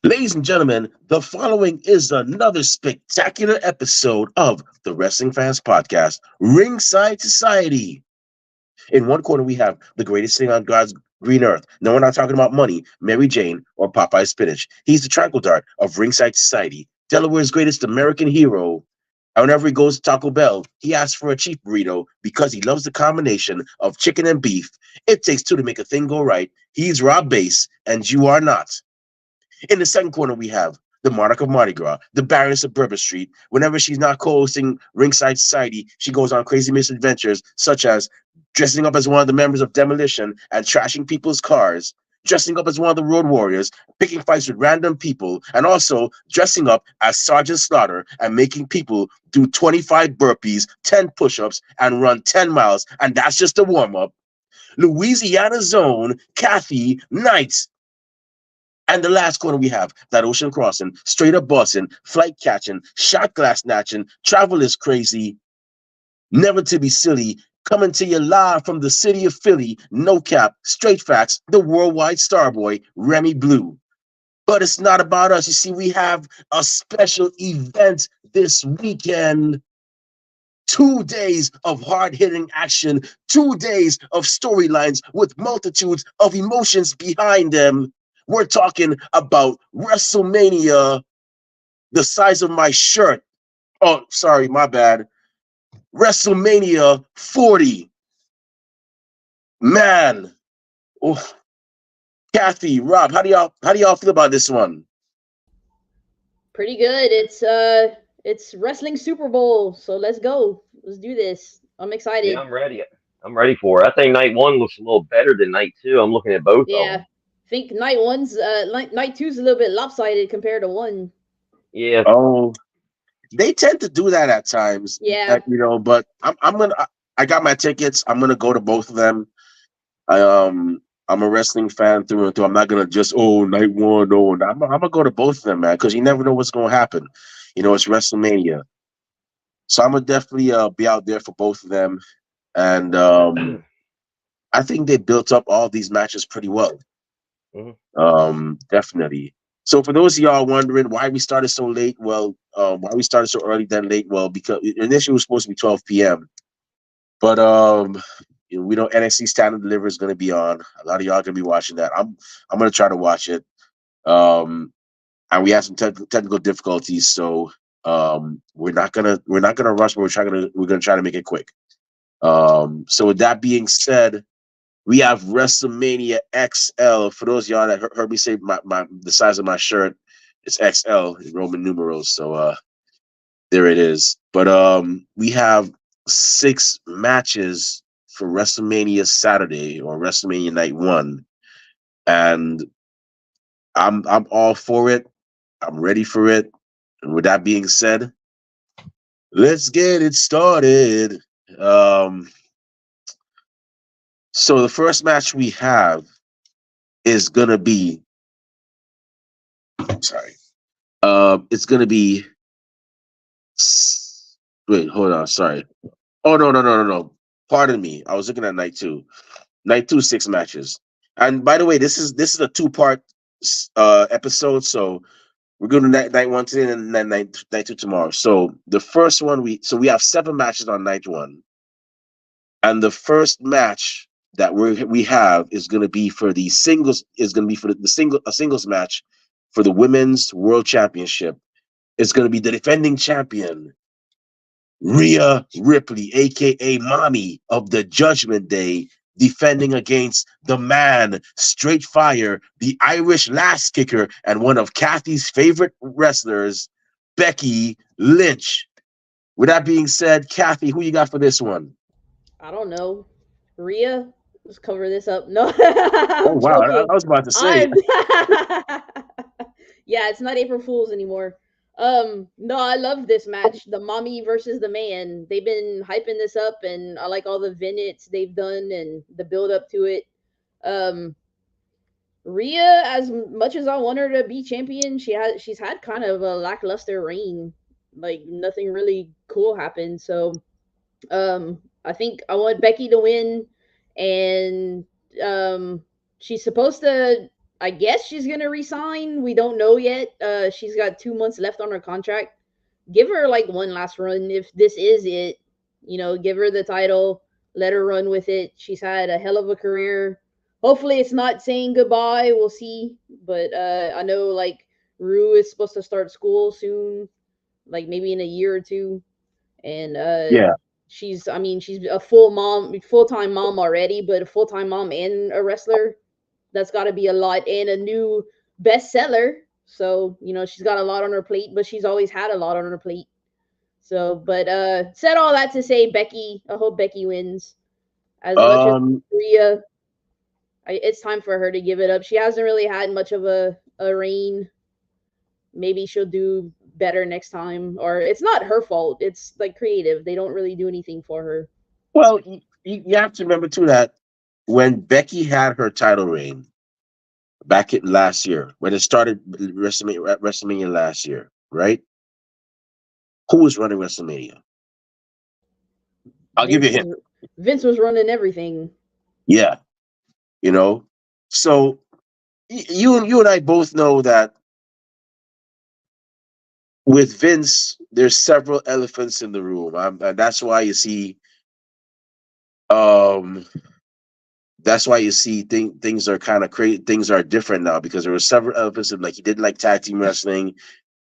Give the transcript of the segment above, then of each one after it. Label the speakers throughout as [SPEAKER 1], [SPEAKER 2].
[SPEAKER 1] Ladies and gentlemen, the following is another spectacular episode of the Wrestling Fans Podcast, Ringside Society. In one corner, we have the greatest thing on God's green earth. No, we're not talking about money, Mary Jane, or Popeye Spinach. He's the tranquil dart of Ringside Society, Delaware's greatest American hero. And whenever he goes to Taco Bell, he asks for a cheap burrito because he loves the combination of chicken and beef. It takes two to make a thing go right. He's Rob Bass, and you are not. In the second corner, we have the monarch of Mardi Gras, the Baroness of Bourbon Street. Whenever she's not co-hosting Ringside Society, she goes on crazy misadventures, such as dressing up as one of the members of Demolition and trashing people's cars, dressing up as one of the Road Warriors, picking fights with random people, and also dressing up as Sergeant Slaughter and making people do 25 burpees, 10 push-ups, and run 10 miles. And that's just a warm-up. Louisiana's own Kathy Knight. And the last corner, we have that ocean crossing, straight up bossing, flight catching, shot glass snatching, travel is crazy, never to be silly, coming to you live from the city of Philly, no cap, straight facts, the worldwide starboy, Remy Blue. But it's not about us. You see, we have a special event this weekend. 2 days of hard-hitting action, 2 days of storylines with multitudes of emotions behind them. We're talking about WrestleMania, the size of my shirt. Oh, sorry, my bad. WrestleMania 40. Man. Oh, Kathy, Rob, how do y'all feel about this one?
[SPEAKER 2] Pretty good. It's wrestling Super Bowl, so let's go. Let's do this. I'm
[SPEAKER 3] Yeah,
[SPEAKER 2] excited.
[SPEAKER 3] I'm ready. I'm ready for it. I think night one looks a little better than night two. I'm looking at both of
[SPEAKER 2] Yeah.
[SPEAKER 3] them.
[SPEAKER 2] Think night two's a little bit lopsided compared to one.
[SPEAKER 3] Yeah,
[SPEAKER 1] Oh, they tend to do that at times,
[SPEAKER 2] Yeah.
[SPEAKER 1] but I got my tickets. I'm gonna go to both of them. I I'm a wrestling fan through and through. I'm not gonna just night one. I'm gonna go to both of them, man, because you never know what's gonna happen. It's WrestleMania, so I'm gonna definitely be out there for both of them. And I think they built up all these matches pretty well.
[SPEAKER 3] mhm.
[SPEAKER 1] Definitely. So for those of y'all wondering why we started so late, well, why we started so early then late, well, because initially it was supposed to be 12 p.m. But we know NXT Stand and Deliver is going to be on. A lot of y'all going to be watching that. I'm going to try to watch it. Um, and we have some technical difficulties, so we're not gonna rush, but we're gonna try to make it quick. So with that being said, we have WrestleMania XL. For those of y'all that heard me say the size of my shirt, it's XL in Roman numerals. So there it is. But we have 6 matches for WrestleMania Saturday or WrestleMania Night One, and I'm all for it. I'm ready for it. And with that being said, let's get it started. Um, so the first match we have is gonna be sorry. It's gonna be wait, hold on, sorry. Oh no. Pardon me. I was looking at night two. Night two, 6 matches. And by the way, this is a two-part episode, so we're going to night one today and then night two tomorrow. So the first one we have 7 matches on night one. And the first match that we have is going to be for the singles is going to be for the singles match for the women's world championship. It's going to be the defending champion Rhea Ripley, aka Mommy of the Judgment Day, defending against the man, Straight Fire, the Irish Lass Kicker, and one of Kathy's favorite wrestlers, Becky Lynch. With that being said, Kathy, who you got for this one?
[SPEAKER 2] I don't know. Rhea, let's cover this up. No,
[SPEAKER 1] Oh
[SPEAKER 2] I'm
[SPEAKER 1] wow, I
[SPEAKER 2] joking.
[SPEAKER 1] was about to say.
[SPEAKER 2] I'm Yeah, it's not April Fools anymore. No, I love this match. The mommy versus the man. They've been hyping this up, and I like all the vignettes they've done and the build up to it. Um, Rhea, as much as I want her to be champion, she's had kind of a lackluster reign. Like nothing really cool happened. So I think I want Becky to win, and she's supposed to. I guess she's gonna resign. We don't know yet. She's got 2 months left on her contract. Give her like one last run if this is it. Give her the title, let her run with it. She's had a hell of a career. Hopefully it's not saying goodbye. We'll see. But I know like Rue is supposed to start school soon, like maybe in a year or two. And
[SPEAKER 1] Yeah.
[SPEAKER 2] she's a full time mom already, but a full time mom and a wrestler, that's got to be a lot, and a new bestseller. So she's got a lot on her plate, but she's always had a lot on her plate. So, but said all that to say, Becky. I hope Becky wins. As much as
[SPEAKER 1] Um.
[SPEAKER 2] Rhea, it's time for her to give it up. She hasn't really had much of a reign. Maybe she'll do better next time, or it's not her fault. It's like creative. They don't really do anything for her.
[SPEAKER 1] Well, you have to remember too that when Becky had her title reign back in last year, when it started WrestleMania last year, right? Who was running WrestleMania? I'll give you a
[SPEAKER 2] Vince
[SPEAKER 1] hint.
[SPEAKER 2] was Vince was running everything.
[SPEAKER 1] Yeah, you know. So you and I both know that with Vince, there's several elephants in the room. And um, that's why you see things are kind of crazy. Things are different now because there were several elephants. Like he didn't like tag team wrestling,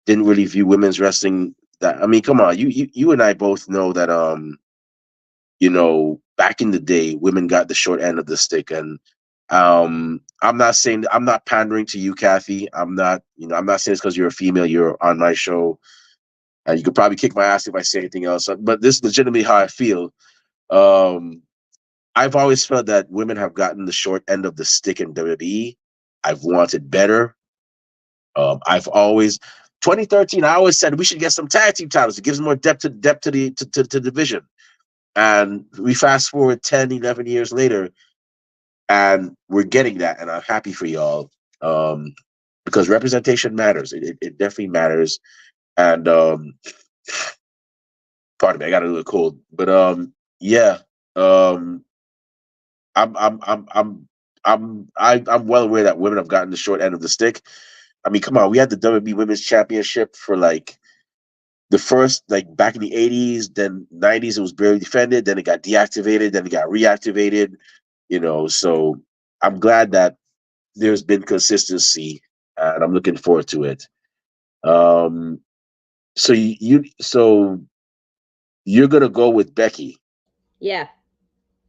[SPEAKER 1] didn't really view women's wrestling. That I mean, come on, you and I both know that back in the day, women got the short end of the stick, and I'm not pandering to you, Kathy. I'm not saying it's because you're a female, you're on my show, and you could probably kick my ass if I say anything else. But this is legitimately how I feel. Um, I've always felt that women have gotten the short end of the stick in WWE. I've wanted better. I've always 2013. I always said we should get some tag team titles. It gives more depth to the division. And we fast forward 10, 11 years later, and we're getting that. And I'm happy for y'all because representation matters. It definitely matters. And pardon me, I got a little cold. But yeah, um, I'm well aware that women have gotten the short end of the stick. I mean, come on, we had the WWE Women's Championship for like the first, like back in the 80s, then 90s, it was barely defended, then it got deactivated, then it got reactivated, so I'm glad that there's been consistency and I'm looking forward to it. Um, so you're gonna go with Becky.
[SPEAKER 2] Yeah.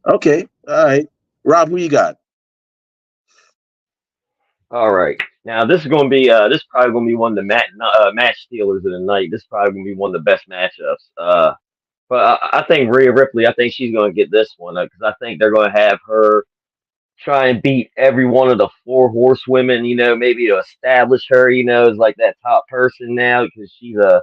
[SPEAKER 1] Okay, all right. Rob, who you got?
[SPEAKER 3] All right. Now this is probably gonna be one of the match stealers of the night. This is probably gonna be one of the best matchups. But I think Rhea Ripley. I think she's gonna get this one because I think they're gonna have her try and beat every one of the four horsewomen. Maybe to establish her. As like that top person now because she's the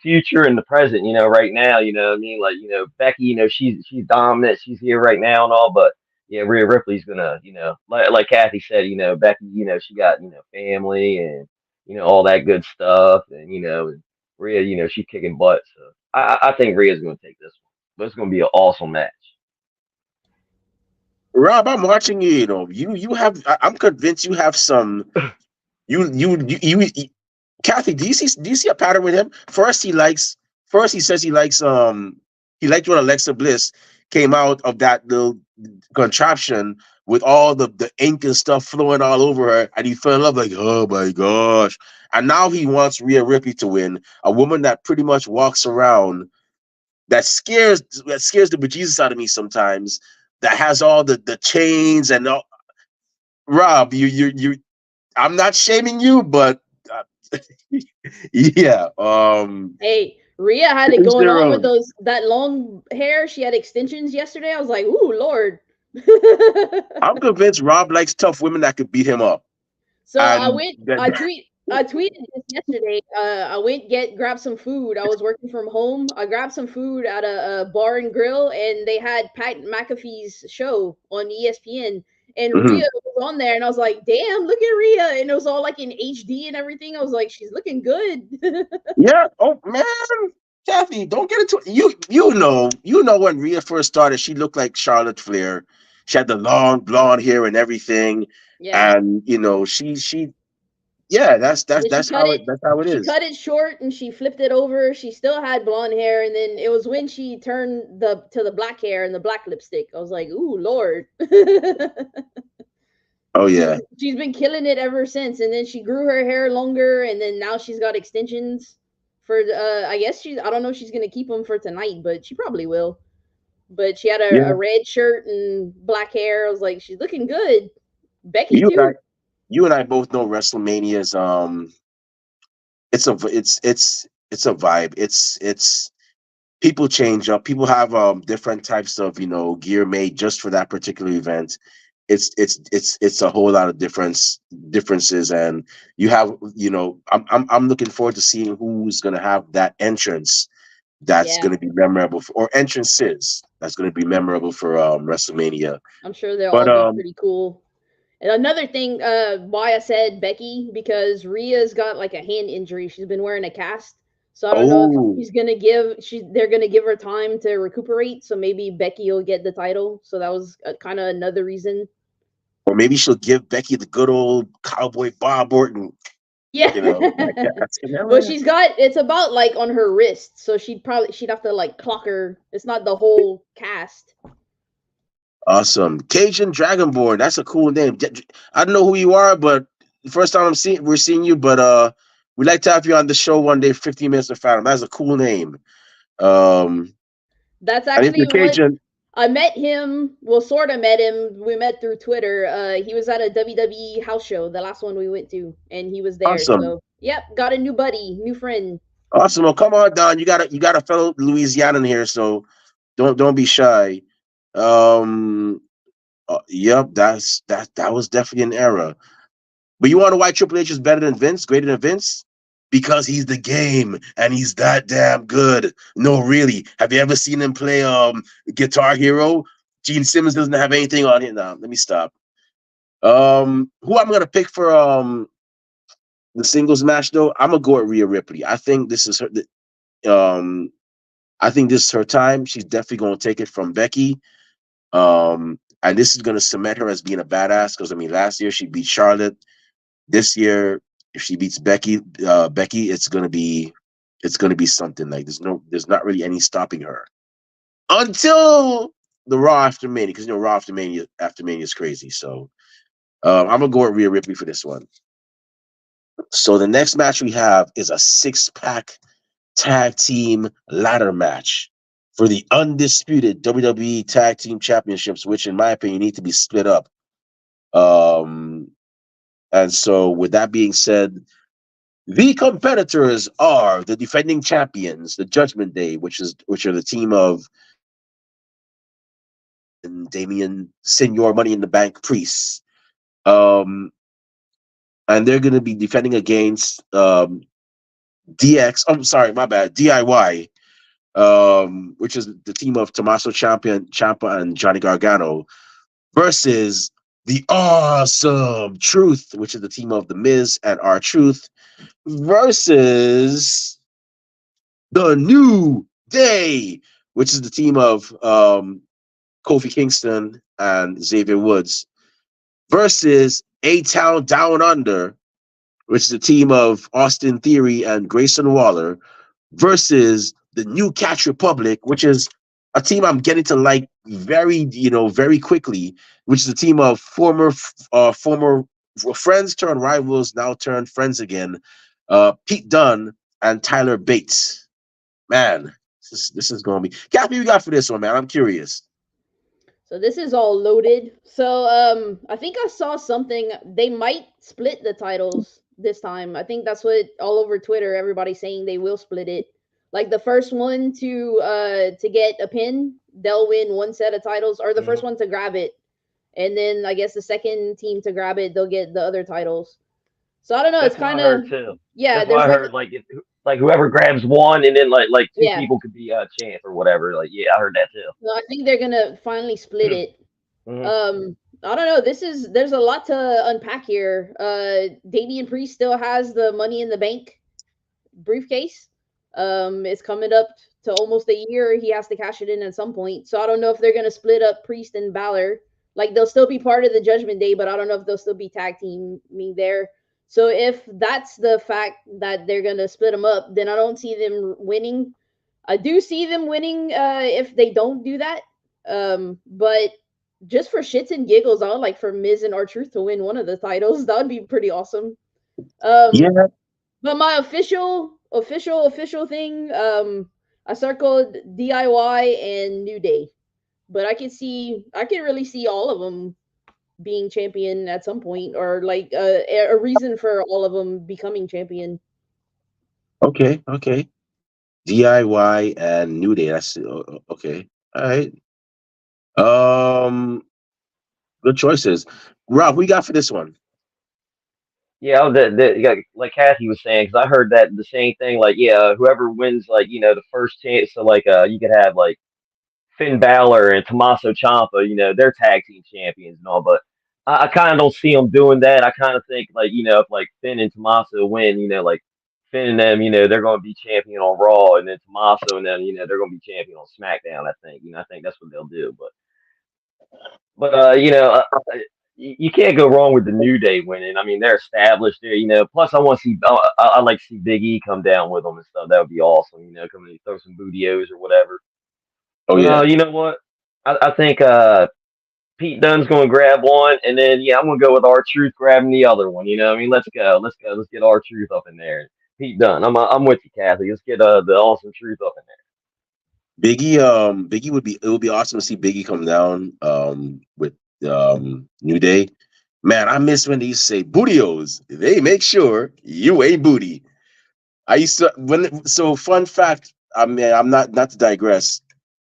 [SPEAKER 3] future and the present, right now, what I mean? Like, Becky, she's dominant, she's here right now and all, but yeah, Rhea Ripley's gonna, like Kathy said, Becky, she got, family and, all that good stuff. And Rhea, she's kicking butt. So I think Rhea's gonna take this one. But it's gonna be an awesome match.
[SPEAKER 1] Rob, I'm watching you. You have. I'm convinced you have some. You Kathy, do you see a pattern with him? First he says he liked when Alexa Bliss came out of that little contraption with all the ink and stuff flowing all over her, and he fell in love like, oh my gosh. And now he wants Rhea Ripley to win, a woman that pretty much walks around that scares the bejesus out of me sometimes, that has all the chains and all. Rob, you I'm not shaming you, but yeah.
[SPEAKER 2] Hey, Rhea had it
[SPEAKER 1] Each
[SPEAKER 2] going
[SPEAKER 1] their
[SPEAKER 2] on with
[SPEAKER 1] own.
[SPEAKER 2] that long hair. She had extensions yesterday. I was like, ooh, Lord.
[SPEAKER 1] I'm convinced Rob likes tough women that could beat him up.
[SPEAKER 2] So
[SPEAKER 1] And then,
[SPEAKER 2] I tweeted this yesterday. I went grab some food. I was working from home. I grabbed some food at a bar and grill, and they had Pat McAfee's show on ESPN, and
[SPEAKER 1] mhm.
[SPEAKER 2] Rhea was on there, and I was like, "Damn, look at Rhea!" And it was all like in HD and everything. I was like, "She's looking good."
[SPEAKER 1] Yeah. Oh man, Kathy, don't get into it. You know when Rhea first started, she looked like Charlotte Flair. She had the long blonde hair and everything,
[SPEAKER 2] Yeah.
[SPEAKER 1] and yeah,
[SPEAKER 2] Then
[SPEAKER 1] that's how it
[SPEAKER 2] she
[SPEAKER 1] is.
[SPEAKER 2] cut it short and she flipped it over. She still had blonde hair, and then it was when she turned the black hair and the black lipstick. I was like, "Ooh, Lord."
[SPEAKER 1] Oh yeah,
[SPEAKER 2] She's been killing it ever since, and then she grew her hair longer, and then now she's got extensions for I guess she's I don't know if she's gonna keep them for tonight, but she probably will. But she had
[SPEAKER 1] yeah.
[SPEAKER 2] a red shirt and black hair. I was like, she's looking good. Becky
[SPEAKER 1] You and I,
[SPEAKER 2] too.
[SPEAKER 1] you and I both know WrestleMania's it's a vibe. It's people change up. People have different types of gear made just for that particular event. It's a whole lot of differences, and you have I'm looking forward to seeing who's gonna have that entrance that's
[SPEAKER 2] Yeah,
[SPEAKER 1] gonna be memorable or entrances that's gonna be memorable for WrestleMania.
[SPEAKER 2] I'm sure they'll
[SPEAKER 1] But
[SPEAKER 2] all be pretty cool. And another thing, why I said Becky, because Rhea's got like a hand injury. She's been wearing a cast, so I don't know if
[SPEAKER 1] oh,
[SPEAKER 2] they're gonna give her time to recuperate. So maybe Becky will get the title. So that was kind of another reason.
[SPEAKER 1] or maybe she'll give Becky the good old cowboy Bob Orton,
[SPEAKER 2] Yeah.
[SPEAKER 1] like that.
[SPEAKER 2] Well, she's got it's about like on her wrist, so she'd have to like clock her. It's not the whole cast.
[SPEAKER 1] Awesome. Cajun Dragonborn. That's a cool name. I don't know who you are, but the first time we're seeing you, but we'd like to have you on the show one day, 15 minutes of Fathom. That's a cool name. Um
[SPEAKER 2] That's
[SPEAKER 1] and if
[SPEAKER 2] actually
[SPEAKER 1] you're
[SPEAKER 2] what
[SPEAKER 1] Cajun,
[SPEAKER 2] I met him. Well, sort of met him. We met through Twitter. He was at a WWE house show, the last one we went to, and he was there.
[SPEAKER 1] awesome.
[SPEAKER 2] So, yep, got a new buddy, new friend.
[SPEAKER 1] Awesome. Well, come on, Don. You got a fellow Louisianan here, so don't be shy. Um yep, that was definitely an era. But you want to know why Triple H is better than Vince, greater than Vince? Because he's the game and he's that damn good. No, really. Have you ever seen him play Guitar Hero? Gene Simmons doesn't have anything on it. Now, let me stop. Who I'm gonna pick for the singles match though? I'm gonna go with Rhea Ripley. I think this is her. Um, I think this is her time. She's definitely gonna take it from Becky. And this is gonna cement her as being a badass. Because I mean, last year she beat Charlotte. This year, if she beats Becky, it's gonna be something. Like there's not really any stopping her until the Raw after Mania, because Raw after Mania is crazy. So I'm gonna go with Rhea Ripley for this one. So the next match we have is a 6-pack tag team ladder match for the undisputed WWE Tag Team Championships, which in my opinion need to be split up. Um, and so with that being said, the competitors are the defending champions, the Judgment Day, which are the team of Damian Senior Money in the Bank priests. Um, and they're going to be defending against DX. I'm sorry, my bad. DIY, which is the team of Tommaso Ciampa and Johnny Gargano, versus the Awesome Truth, which is the team of The Miz and R-Truth, versus the New Day, which is the team of Kofi Kingston and Xavier Woods, versus A-Town Down Under, which is a team of Austin Theory and Grayson Waller, versus the New Catch Republic, which is a team I'm getting to like very quickly, which is a team of former friends turned rivals, now turned friends again, Pete Dunne and Tyler Bates. Man, this is going to be. Kathy, you got for this one, man? I'm curious.
[SPEAKER 2] So this is all loaded. So I think I saw something. They might split the titles this time. I think that's what all over Twitter everybody's saying they will split it. Like the first one to get a pin, they'll win one set of titles, or the first one to grab it, and then I guess the second team to grab it, they'll get the other titles. So I don't know. It's
[SPEAKER 3] That's what
[SPEAKER 2] kind
[SPEAKER 3] I
[SPEAKER 2] of
[SPEAKER 3] heard too.
[SPEAKER 2] yeah.
[SPEAKER 3] That's what
[SPEAKER 2] There's
[SPEAKER 3] I
[SPEAKER 2] like
[SPEAKER 3] heard. Like whoever grabs one, and then like two
[SPEAKER 2] yeah.
[SPEAKER 3] people could be a champ or whatever. Like yeah, I heard that too.
[SPEAKER 2] So I think they're gonna finally split it.
[SPEAKER 3] Mm-hmm.
[SPEAKER 2] I don't know. There's a lot to unpack here. Damian Priest still has the Money in the Bank briefcase. It's coming up to almost a year. He has to cash it in at some point. So I don't know if they're gonna split up Priest and Balor. Like they'll still be part of the Judgment Day, but I don't know if they'll still be tag teaming there. So if that's the fact that they're gonna split them up, then I don't see them winning. I do see them winning if they don't do that. But just for shits and giggles, I would like for Miz and R-Truth to win one of the titles. That would be pretty awesome. Um,
[SPEAKER 1] Yeah.
[SPEAKER 2] but my official thing, I circled DIY and New Day. But I can really see all of them being champion at some point, or like a reason for all of them becoming champion.
[SPEAKER 1] Okay. Okay. DIY and New Day. That's okay. All right. Um, good choices. Rob, we got for this one.
[SPEAKER 3] Yeah, yeah, like Kathy was saying, because I heard that the same thing. Like, yeah, whoever wins, like, the first chance. So, like, you could have like Finn Balor and Tommaso Ciampa. They're tag team champions and all. But I kind of don't see them doing that. I kind of think like, if like Finn and Tommaso win, like Finn and them, they're going to be champion on Raw, and then Tommaso and them, they're going to be champion on SmackDown. I think. I think that's what they'll do. But you can't go wrong with the New Day winning. I mean, they're established there. Plus, I want to see. I like to see Big E come down with them and stuff. That would be awesome. Come and throw some bootios or whatever.
[SPEAKER 1] Oh
[SPEAKER 3] But
[SPEAKER 1] yeah.
[SPEAKER 3] you know what? I think Pete Dunne's going to grab one, and then yeah, I'm going to go with R-Truth grabbing the other one. I mean, let's go. Let's go. Let's get R-Truth up in there. Pete Dunne. I'm with you, Kathy. Let's get the awesome truth up in there.
[SPEAKER 1] Biggie would be it would be awesome to see Biggie come down with New Day. Man, I miss when they used to say bootios. They make sure you ain't booty. I used to so fun fact, I mean I'm not to digress.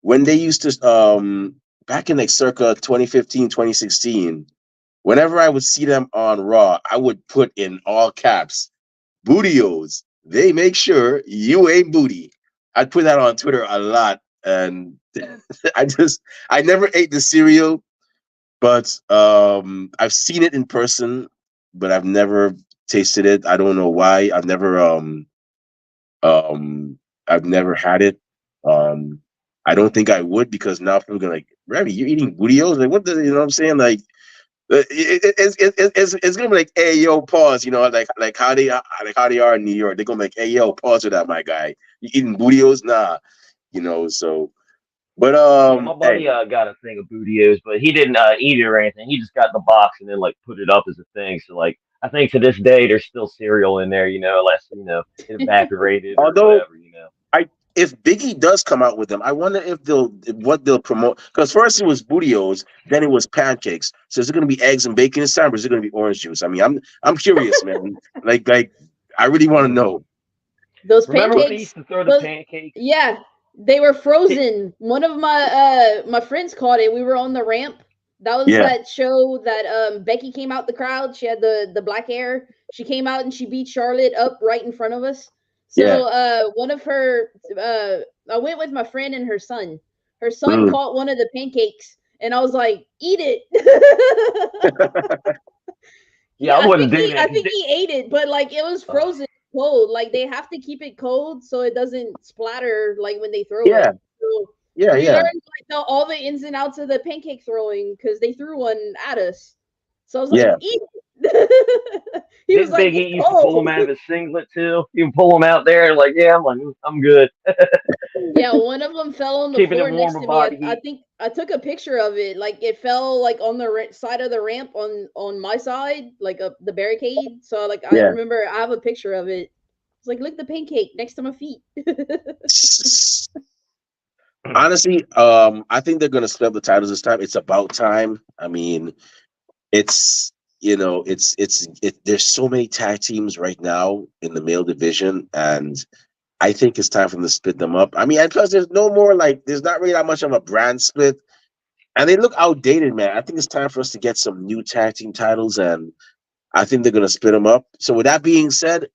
[SPEAKER 1] When they used to back in like circa 2015, 2016, whenever I would see them on Raw, I would put in all caps, bootios. They make sure you ain't booty. I'd put that on Twitter a lot. And I never ate the cereal, but I've seen it in person, but I've never tasted it. I don't know why. Um I've never had it. Um I don't think I would because now people are gonna like, Remy, you're eating bootios? Like what the you know what I'm saying? Like it's gonna be like, hey yo, pause. Like how they are in New York. They're gonna be like, hey yo, pause with that, my guy. You eating bootios? Nah, so. But
[SPEAKER 3] Yeah, my
[SPEAKER 1] hey,
[SPEAKER 3] buddy got a thing of Bootios, but he didn't eat it or anything. He just got the box and then like put it up as a thing. So like I think to this day there's still cereal in there, unless it evaporated or
[SPEAKER 1] although
[SPEAKER 3] whatever.
[SPEAKER 1] I if Biggie does come out with them, I wonder what they'll promote. Because first it was bootios, then it was pancakes. So is it going to be eggs and bacon this time, or is it going to be orange juice? I mean, I'm curious, man. Like I really want to
[SPEAKER 3] Hmm.
[SPEAKER 1] know.
[SPEAKER 2] Those
[SPEAKER 3] Remember when they
[SPEAKER 2] pancakes,
[SPEAKER 3] used to throw the
[SPEAKER 2] those
[SPEAKER 3] pancakes?
[SPEAKER 2] yeah, they were frozen. One of my friends caught it. We were on the ramp. That was
[SPEAKER 1] Yeah,
[SPEAKER 2] that show that Becky came out the crowd. She had the black hair. She came out and she beat Charlotte up right in front of us.
[SPEAKER 1] yeah.
[SPEAKER 2] So one of her I went with my friend and her son. Her son
[SPEAKER 1] Mm.
[SPEAKER 2] caught one of the pancakes and I was like, "Eat it."
[SPEAKER 3] Yeah,
[SPEAKER 2] Yeah,
[SPEAKER 3] I wouldn't do
[SPEAKER 2] I
[SPEAKER 3] that
[SPEAKER 2] think
[SPEAKER 3] because
[SPEAKER 2] he ate it, but like it was frozen cold. Like they have to keep it cold so it doesn't splatter like when they throw it.
[SPEAKER 1] Yeah,
[SPEAKER 2] So
[SPEAKER 1] yeah,
[SPEAKER 2] we learned
[SPEAKER 1] yeah,
[SPEAKER 2] like all the ins and outs of the pancake throwing because they threw one at us. So I was like,
[SPEAKER 1] yeah.
[SPEAKER 2] eat it. He was
[SPEAKER 3] didn't
[SPEAKER 2] like,
[SPEAKER 3] Big
[SPEAKER 2] it's
[SPEAKER 3] E used to pull
[SPEAKER 2] cold.
[SPEAKER 3] him out of his singlet too? You can pull him out there and like, yeah, I'm like, I'm good,
[SPEAKER 2] Yeah, one of them fell on the
[SPEAKER 3] keeping
[SPEAKER 2] floor
[SPEAKER 3] him warm
[SPEAKER 2] next
[SPEAKER 3] with
[SPEAKER 2] to me.
[SPEAKER 3] body
[SPEAKER 2] I
[SPEAKER 3] heat.
[SPEAKER 2] think I took a picture of it. Like it fell like on the side of the ramp on my side, like the barricade. So like I
[SPEAKER 1] Yeah.
[SPEAKER 2] remember I have a picture of it. It's like look the pancake next to my feet.
[SPEAKER 1] Honestly, I think they're gonna split up the titles this time. It's about time. I mean, it's there's so many tag teams right now in the male division, and I think it's time for them to split them up. I mean, and plus there's no more like there's not really that much of a brand split, and they look outdated, man. I think it's time for us to get some new tag team titles, and I think they're gonna split them up. So with that being said,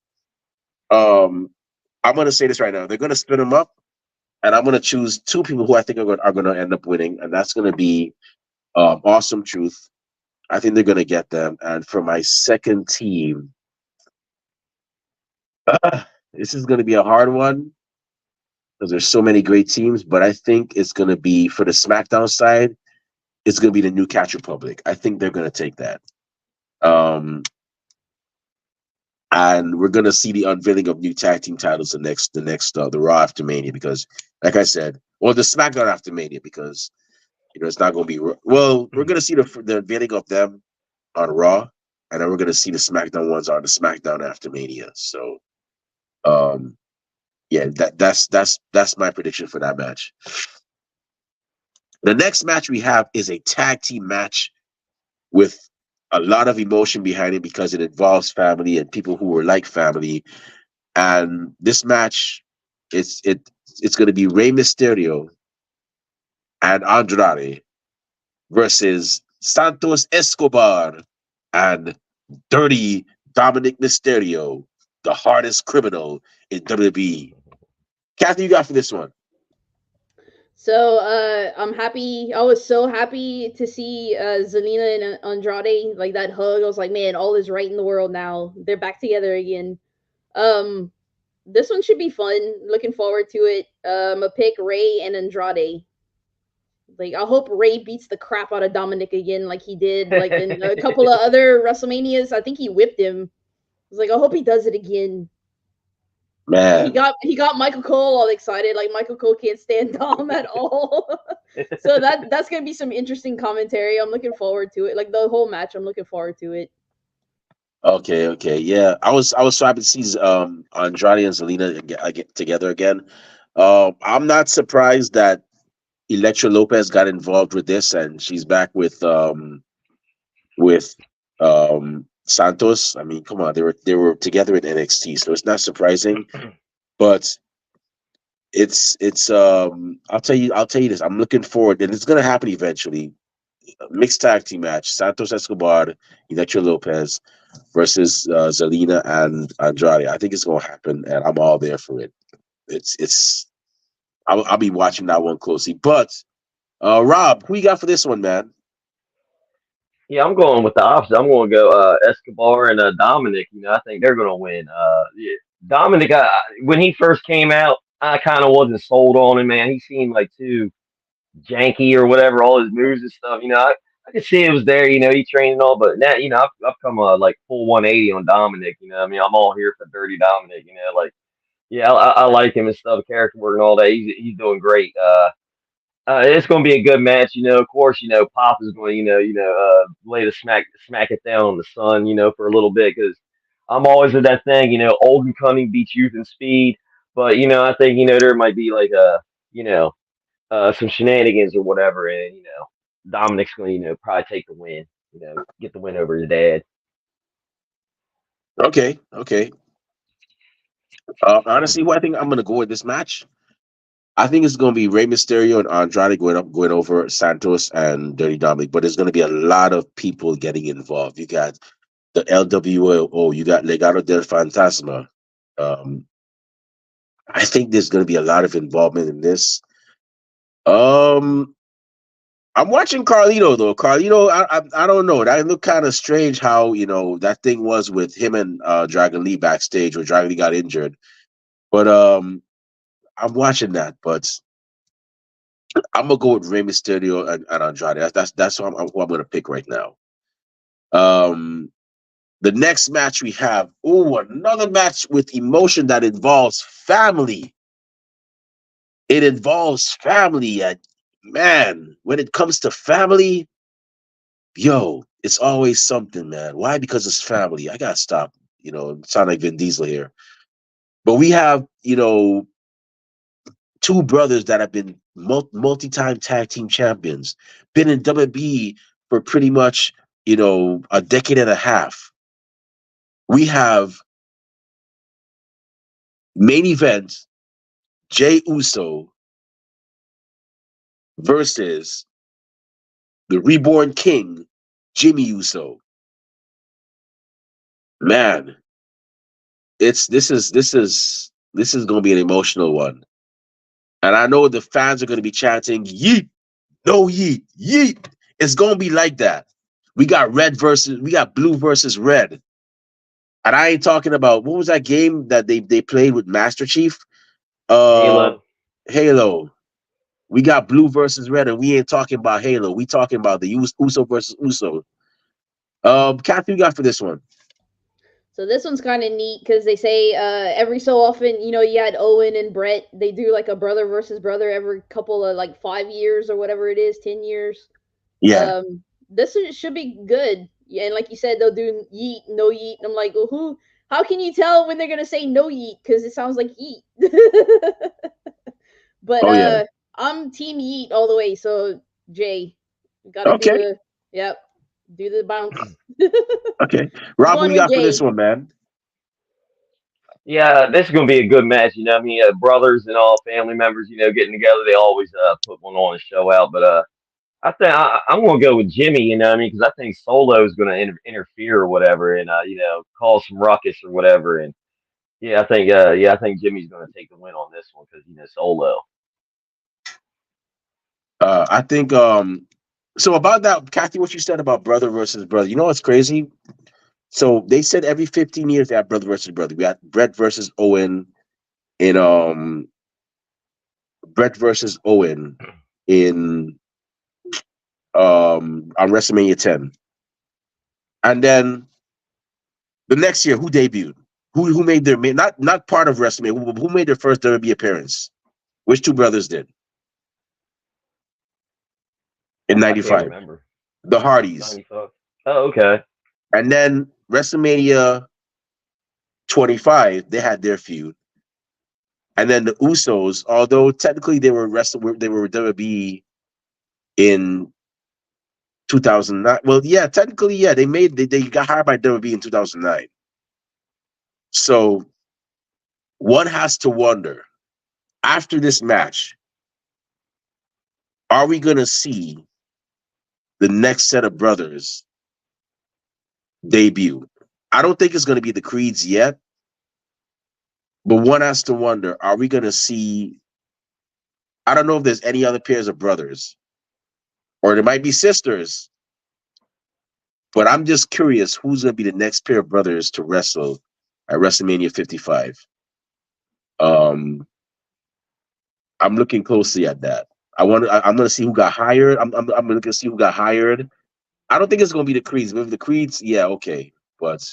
[SPEAKER 1] um, I'm gonna say this right now: they're gonna split them up, and I'm gonna choose two people who I think are gonna end up winning, and that's gonna be Awesome Truth. I think they're gonna get them, and for my second team, this is gonna be a hard one because there's so many great teams, but I think it's gonna be for the SmackDown side. is going to be the new Catch Republic. I think they're going to take that. Um, and we're going to see the unveiling of new tag team titles the Raw after Mania, because, like I said, or the SmackDown after Mania, because it's not going to be well. We're going to see the unveiling of them on Raw, and then we're going to see the SmackDown ones on the SmackDown after Mania. So, yeah, that's my prediction for that match. The next match we have is a tag team match with a lot of emotion behind it because it involves family and people who were like family. And this match, it's going to be Rey Mysterio and Andrade versus Santos Escobar and Dirty Dominic Mysterio, the hardest criminal in WWE. Kathy, you got for this one?
[SPEAKER 2] So I'm happy. I was so happy to see Zelina and Andrade, like that hug. I was like, man, all is right in the world now. They're back together again. Um, this one should be fun. Looking forward to it. A pick Ray and Andrade. Like I hope Ray beats the crap out of Dominic again, like he did like in a couple of other WrestleManias. I think he whipped him. I was like, I hope he does it again. He
[SPEAKER 1] Man,
[SPEAKER 2] got Michael Cole all excited. Like Michael Cole can't stand Dom at all. So that's gonna be some interesting commentary. I'm looking forward to it. Like the whole match, I'm looking forward to it.
[SPEAKER 1] okay, yeah. I was so happy to see Andrade and Zelina get together again. I'm not surprised that Elektra Lopez got involved with this, and she's back with Santos. I mean, come on, they were together in NXT, so it's not surprising. But I'll tell you this. I'm looking forward, and it's gonna happen eventually. A mixed tag team match: Santos Escobar, Elektra Lopez versus Zelina and Andrade. I think it's gonna happen, and I'm all there for it. It's I'll be watching that one closely. But Rob, who you got for this one, man?
[SPEAKER 3] Yeah, I'm going with the opposite. I'm going to go Escobar and Dominic. I think they're going to win. Yeah. Dominic, when he first came out, I kind of wasn't sold on him, man. He seemed like too janky or whatever, all his moves and stuff. I could see it was there. He trained and all, but now, I've come like full 180 on Dominic. I mean, I'm all here for Dirty Dominic. Like, yeah, I like him and stuff, character work and all that. He's doing great. It's going to be a good match, Of course, Pop is going, lay the smack it down on the Sun, for a little bit because I'm always with that thing, old and cunning beats youth and speed. But I think there might be like you know, some shenanigans or whatever, and Dominic's going to probably take the win, get the win over his dad.
[SPEAKER 1] Okay. Honestly, who I think I'm gonna go with this match? I think it's going to be Rey Mysterio and Andrade going over Santos and Dirty Dominic, but there's going to be a lot of people getting involved. You got the LWO, you got Legado del Fantasma. Um, I think there's going to be a lot of involvement in this. Um, I'm watching Carlito though. Carlito, I don't know. That looked kind of strange how that thing was with him and Dragon Lee backstage where Dragon Lee got injured. But I'm watching that, but I'm gonna go with Rey Mysterio and Andrade. That's who I'm gonna pick right now. Um, the next match we have, another match with emotion that involves family. It involves family, and man, when it comes to family, it's always something, man. Why? Because it's family. I gotta stop. Sound like Vin Diesel here, but we have two brothers that have been multi-time tag team champions, been in WWE for pretty much, a decade and a half. We have main event Jay Uso versus the Reborn King, Jimmy Uso. Man, this is going to be an emotional one, and I know the fans are going to be chanting "Yeet, no yeet, yeet." It's going to be like that. We got blue versus red. And I ain't talking about what was that game that they played with Master Chief? Uh
[SPEAKER 3] Halo.
[SPEAKER 1] Halo. We got blue versus red, and we ain't talking about Halo. We talking about the Uso versus Uso. Kathy, you got for this one?
[SPEAKER 2] So this one's kind of neat because they say every so often, you had Owen and Brett. They do like a brother versus brother every couple of like 5 years or whatever it is, 10 years.
[SPEAKER 1] Yeah.
[SPEAKER 2] This should be good. Yeah, and like you said, they'll do yeet, no yeet. And I'm like, well, who? How can you tell when they're gonna say no yeet? Because it sounds like yeet. But
[SPEAKER 1] Oh yeah.
[SPEAKER 2] I'm team yeet all the way. So Jay, gotta do
[SPEAKER 1] Okay.
[SPEAKER 2] the yep, do the bounce.
[SPEAKER 1] Okay.
[SPEAKER 2] I'm
[SPEAKER 1] Rob, what
[SPEAKER 2] going
[SPEAKER 1] you
[SPEAKER 2] with
[SPEAKER 1] got for this
[SPEAKER 2] Jay.
[SPEAKER 1] one, man?
[SPEAKER 3] Yeah, this is gonna be a good match. You know, I mean, brothers and all family members, getting together, they always put one on and show out. But I think I'm gonna go with Jimmy. You know, what I mean, because I think Solo is gonna interfere or whatever, and cause some ruckus or whatever. And I think Jimmy's gonna take the win on this one because Solo.
[SPEAKER 1] I think so about that, Kathy, what you said about brother versus brother. You know what's crazy? So they said every 15 years they have brother versus brother. We got Brett versus Owen in Brett versus Owen in on WrestleMania 10. And then the next year, who debuted? Who made their not part of WrestleMania? Who made their first WWE appearance? Which two brothers did in
[SPEAKER 3] I can't
[SPEAKER 1] '95?
[SPEAKER 3] remember.
[SPEAKER 1] The Hardys.
[SPEAKER 3] 95. Oh, okay.
[SPEAKER 1] And then WrestleMania 25, they had their feud. And then the Usos, although technically they were with WWE in 2009. Well, yeah, technically, yeah, they got hired by WWE in 2009. So one has to wonder, after this match, are we gonna see the next set of brothers debut? I don't think it's gonna be the Creeds yet, but one has to wonder, are we gonna see? I don't know if there's any other pairs of brothers, or there might be sisters, but I'm just curious who's gonna be the next pair of brothers to wrestle at WrestleMania 55. Um, I'm looking closely at that. I'm gonna see who got hired. I'm looking to see who got hired. I don't think it's gonna be the Creeds. Maybe the Creeds, yeah, okay, but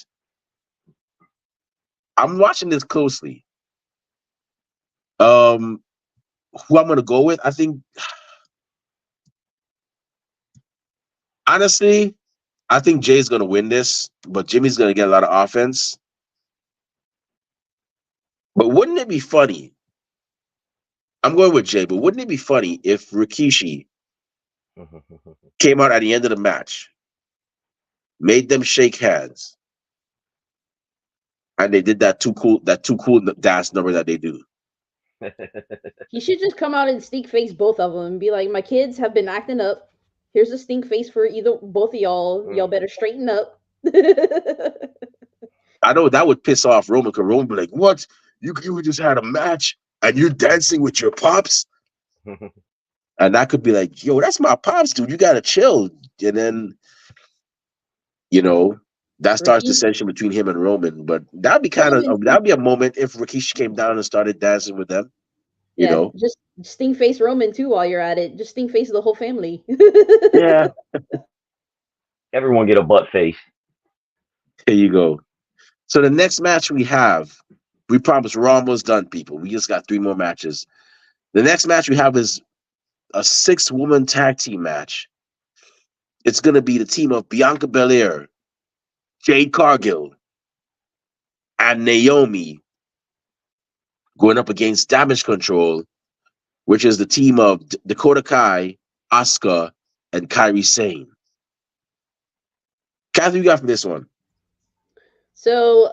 [SPEAKER 1] I'm watching this closely. Um, who I'm gonna go with? I think honestly, I think Jay's gonna win this, but Jimmy's gonna get a lot of offense. But wouldn't it be funny? I'm going with Jay, but wouldn't it be funny if Rikishi came out at the end of the match, made them shake hands, and they did that too cool dance number that they do?
[SPEAKER 2] He should just come out and stink face both of them and be like, "My kids have been acting up. Here's a stink face for either both of y'all. Y'all better straighten up."
[SPEAKER 1] I know that would piss off Roman, because Roman would be like, "What? You just had a match and you're dancing with your pops?" And that could be like, "Yo, that's my pops, dude. You gotta chill." And then, you know, that starts
[SPEAKER 2] Ricky,
[SPEAKER 1] dissension between him and Roman. But
[SPEAKER 2] him and
[SPEAKER 1] that'd be a moment if Rikishi came down and started dancing with them. You
[SPEAKER 2] yeah,
[SPEAKER 1] know,
[SPEAKER 2] just stink face Roman too while you're at it. Just stink face the whole family.
[SPEAKER 1] yeah.
[SPEAKER 3] Everyone get a butt face.
[SPEAKER 1] Here you go. So the next match we promise we're almost done, people. We just got 3 more matches. The next match we have is a 6-woman tag team match. It's going to be the team of Bianca Belair, Jade Cargill, and Naomi going up against Damage Control, which is the team of Dakota Kai, Asuka, and Kairi Sane. Kathy, you got from this one?
[SPEAKER 2] So,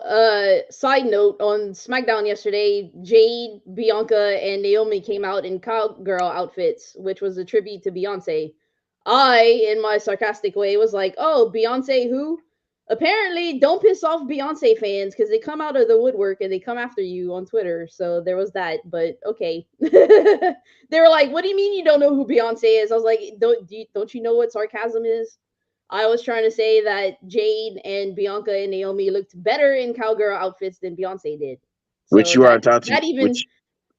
[SPEAKER 2] side note, on SmackDown yesterday, Jade, Bianca, and Naomi came out in cowgirl outfits, which was a tribute to Beyonce. I, in my sarcastic way, was like, "Oh, Beyonce who?" Apparently, don't piss off Beyonce fans because they come out of the woodwork and they come after you on Twitter. So there was that, but okay. They were like, "What do you mean you don't know who Beyonce is?" I was like, "Don't you know what sarcasm is?" I was trying to say that Jade and Bianca and Naomi looked better in cowgirl outfits than Beyonce did.
[SPEAKER 1] Which
[SPEAKER 2] So
[SPEAKER 1] you are
[SPEAKER 2] that
[SPEAKER 1] entitled to,
[SPEAKER 2] that even
[SPEAKER 1] which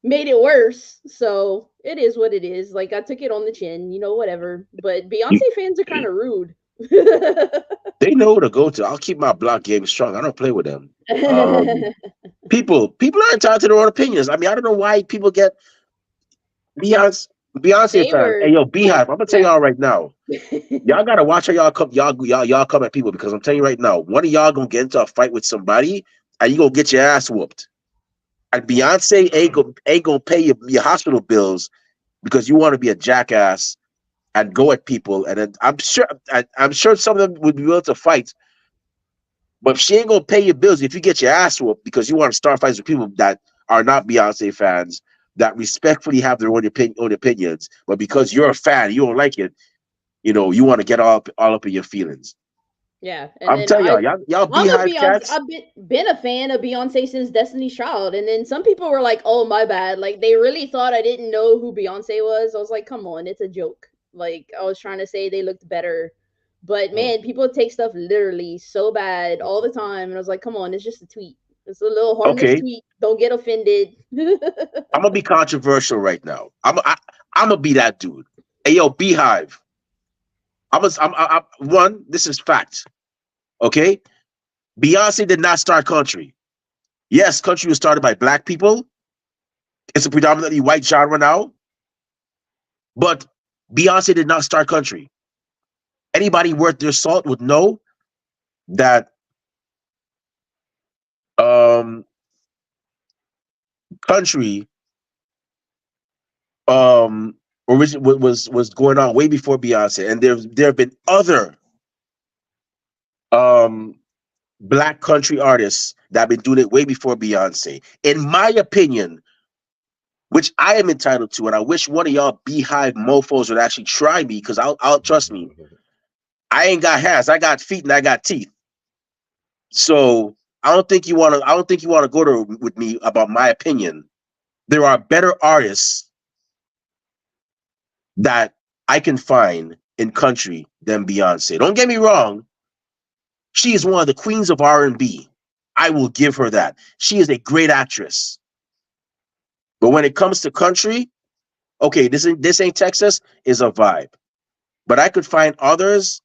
[SPEAKER 2] made it worse. So it is what it is. Like I took it on the chin, whatever. But
[SPEAKER 1] You,
[SPEAKER 2] Beyonce fans are kind of rude.
[SPEAKER 1] they know who to go to. I'll keep my block game strong. I don't play with them. Um, people are entitled to their own opinions. I mean, I don't know why people get Beyonce
[SPEAKER 2] They
[SPEAKER 1] fans. Hey,
[SPEAKER 2] were,
[SPEAKER 1] yo, Beehive, I'm gonna tell
[SPEAKER 2] yeah.
[SPEAKER 1] y'all right now. Y'all gotta watch how y'all come at people because I'm telling you right now, one of y'all gonna get into a fight with somebody and you gonna get your ass whooped. And Beyonce ain't gonna pay your hospital bills because you want to be a jackass and go at people. And then I'm sure some of them would be willing to fight, but she ain't gonna pay your bills if you get your ass whooped because you want to start fights with people that are not Beyonce fans that respectfully have their own opinions. But because you're a fan, you don't like it, you want to get all up in your feelings.
[SPEAKER 2] Yeah, and
[SPEAKER 1] I'm
[SPEAKER 2] then
[SPEAKER 1] telling y'all
[SPEAKER 2] I'm a
[SPEAKER 1] Beehive
[SPEAKER 2] Beyonce.
[SPEAKER 1] cats.
[SPEAKER 2] I've been a fan of Beyonce since Destiny's Child, and then some people were like, "Oh, my bad." Like they really thought I didn't know who Beyonce was. I was like, "Come on, it's a joke." Like I was trying to say they looked better, but
[SPEAKER 1] Mm.
[SPEAKER 2] man, people take stuff literally so bad all the time, and I was like, "Come on, it's just a tweet. It's a little harmless
[SPEAKER 1] Okay,
[SPEAKER 2] tweet. Don't get offended."
[SPEAKER 1] I'm gonna be controversial right now. I'm gonna be that dude. Hey yo, Beehive. One. This is fact. Okay, Beyonce did not start country. Yes, country was started by black people. It's a predominantly white genre now, but Beyonce did not start country. Anybody worth their salt would know that um, country was going on way before Beyonce, and there have been other um, black country artists that have been doing it way before Beyonce. In my opinion, which I am entitled to, and I wish one of y'all Beehive mofos would actually try me because I'll trust me. I ain't got hands, I got feet, and I got teeth. So I don't think you want to. I don't think you want to go to with me about my opinion. There are better artists that I can find in country than Beyonce. Don't get me wrong. She is one of the queens of R&B. I will give her that. She is a great actress. But when it comes to country, okay, this ain't Texas is a vibe. But I could find others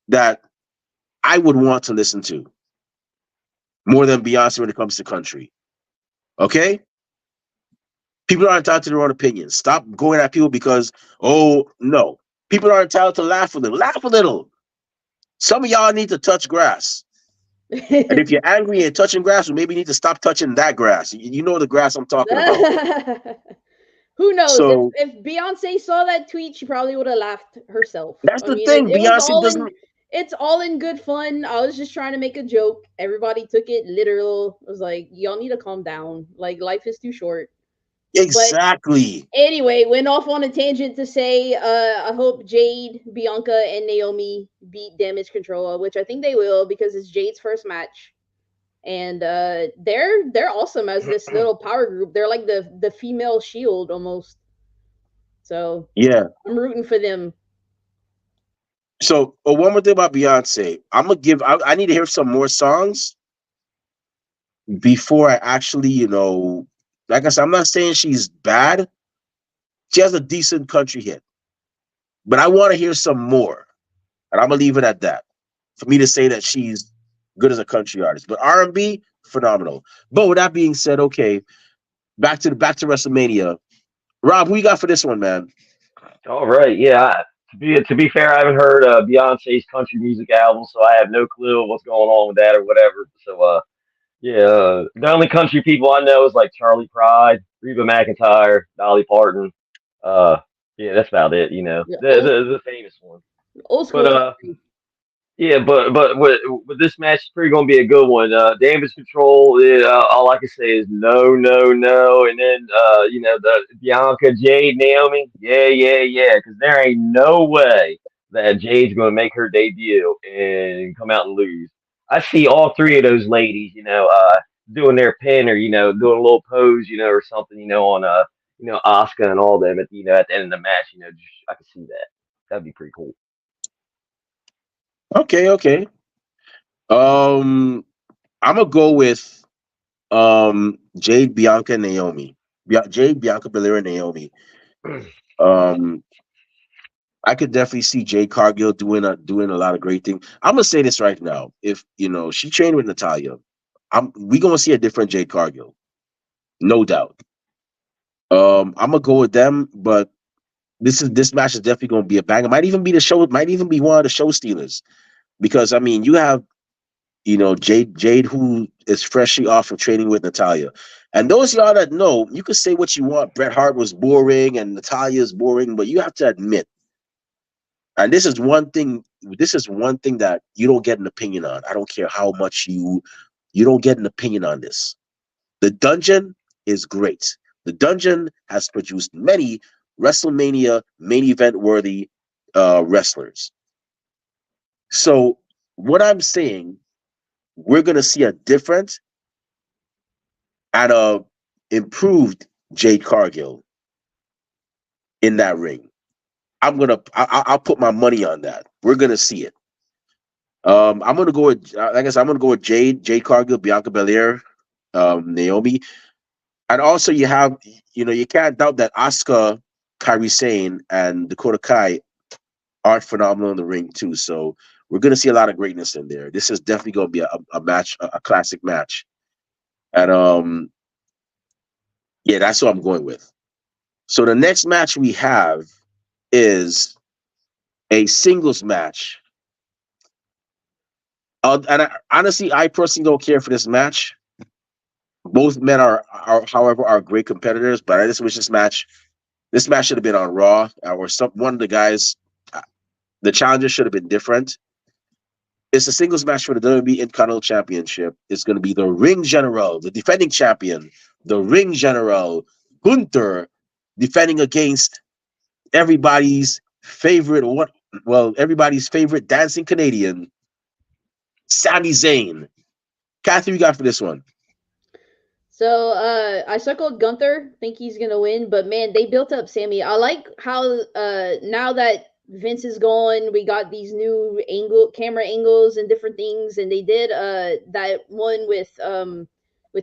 [SPEAKER 1] that I would want to listen to more than Beyonce when it comes to country. Okay? People are entitled to their own opinions. Stop going at people because, oh, no. People are entitled to laugh a little. Laugh a little. Some of y'all need to touch grass. And if you're angry and touching grass, well, maybe you need to stop touching that grass. You know the grass I'm talking about.
[SPEAKER 2] Who knows? If
[SPEAKER 1] So
[SPEAKER 2] if Beyonce saw that tweet, she probably would have laughed herself.
[SPEAKER 1] that's
[SPEAKER 2] I
[SPEAKER 1] the
[SPEAKER 2] mean, it,
[SPEAKER 1] thing.
[SPEAKER 2] it was
[SPEAKER 1] Beyonce
[SPEAKER 2] all in
[SPEAKER 1] doesn't
[SPEAKER 2] it's all in good fun. I was just trying to make a joke. Everybody took it literal. I was like, y'all need to calm down. Like life is too short. But
[SPEAKER 1] exactly.
[SPEAKER 2] anyway, went off on a tangent to say I hope Jade, Bianca, and Naomi beat Damage Control, which I think they will because it's Jade's first match. And they're awesome as this little power group. They're like the female shield almost. So
[SPEAKER 1] Yeah.
[SPEAKER 2] I'm rooting for them.
[SPEAKER 1] So one more thing about Beyonce. I need to hear some more songs before I actually, like I said, I'm not saying she's bad. She has a decent country hit. But I want to hear some more. And I'm gonna leave it at that. For me to say that she's good as a country artist. But R&B, phenomenal. But with that being said, okay, back to WrestleMania. Rob, who you got for this one, man?
[SPEAKER 3] All right, yeah. To be fair, I haven't heard Beyonce's country music album, so I have no clue what's going on with that or whatever. So, yeah, the only country people I know is like Charlie Pride, Reba McEntire, Dolly Parton. Uh, yeah, that's about it.
[SPEAKER 2] Yeah,
[SPEAKER 3] The famous ones.
[SPEAKER 2] old
[SPEAKER 3] But
[SPEAKER 2] school country.
[SPEAKER 3] yeah, but with this match, it's pretty gonna be a good one. Damage control. All I can say is no, no, no, and then the Bianca, Jade, Naomi. Yeah, yeah, yeah. Because there ain't no way that Jade's gonna make her debut and come out and lose. I see all three of those ladies, doing their pin or doing a little pose, or something, on Asuka and all them at at the end of the match. I can see that. That'd be pretty cool.
[SPEAKER 1] Okay, okay. I'm gonna go with Jade, Bianca, and Naomi. Jade, Bianca Belair, and Naomi. Um, I could definitely see Jade Cargill doing a lot of great things. I'm gonna say this right now. If she trained with Natalia, we gonna see a different Jade Cargill, no doubt. I'm gonna go with them, but this match is definitely gonna be a bang. It might even be the show. It might even be one of the show stealers because I mean you have Jade who is freshly off from training with Natalia, and those of y'all that know, you could say what you want. Bret Hart was boring and Natalia is boring, but you have to admit. And this is one thing. This is one thing that you don't get an opinion on. I don't care how much you don't get an opinion on this. The dungeon is great. The dungeon has produced many WrestleMania main event worthy wrestlers. So what I'm saying, we're gonna see a different and a improved Jade Cargill in that ring. I'll put my money on that. We're gonna see it. I'm gonna go with like I said, I'm gonna go with Jade Cargill, Bianca Belair, Naomi, and also you have you can't doubt that Asuka, Kairi Sane, and Dakota Kai are phenomenal in the ring too. So we're gonna see a lot of greatness in there. This is definitely gonna be a match, a classic match, and yeah, that's what I'm going with. So the next match we have is a singles match. Honestly, I personally don't care for this match. Both men however, are great competitors, but I just wish this match. This match should have been on Raw, or one of the guys. The challenger should have been different. It's a singles match for the WWE Intercontinental Championship. It's going to be the Ring General, the defending champion, the Ring General, Gunther, defending against everybody's favorite, everybody's favorite dancing Canadian, Sami Zayn. Kathy, we got for this one.
[SPEAKER 2] So I circled Gunther, think he's gonna win, but man, they built up Sammy. I like how now that Vince is gone, we got these new camera angles and different things, and they did that one with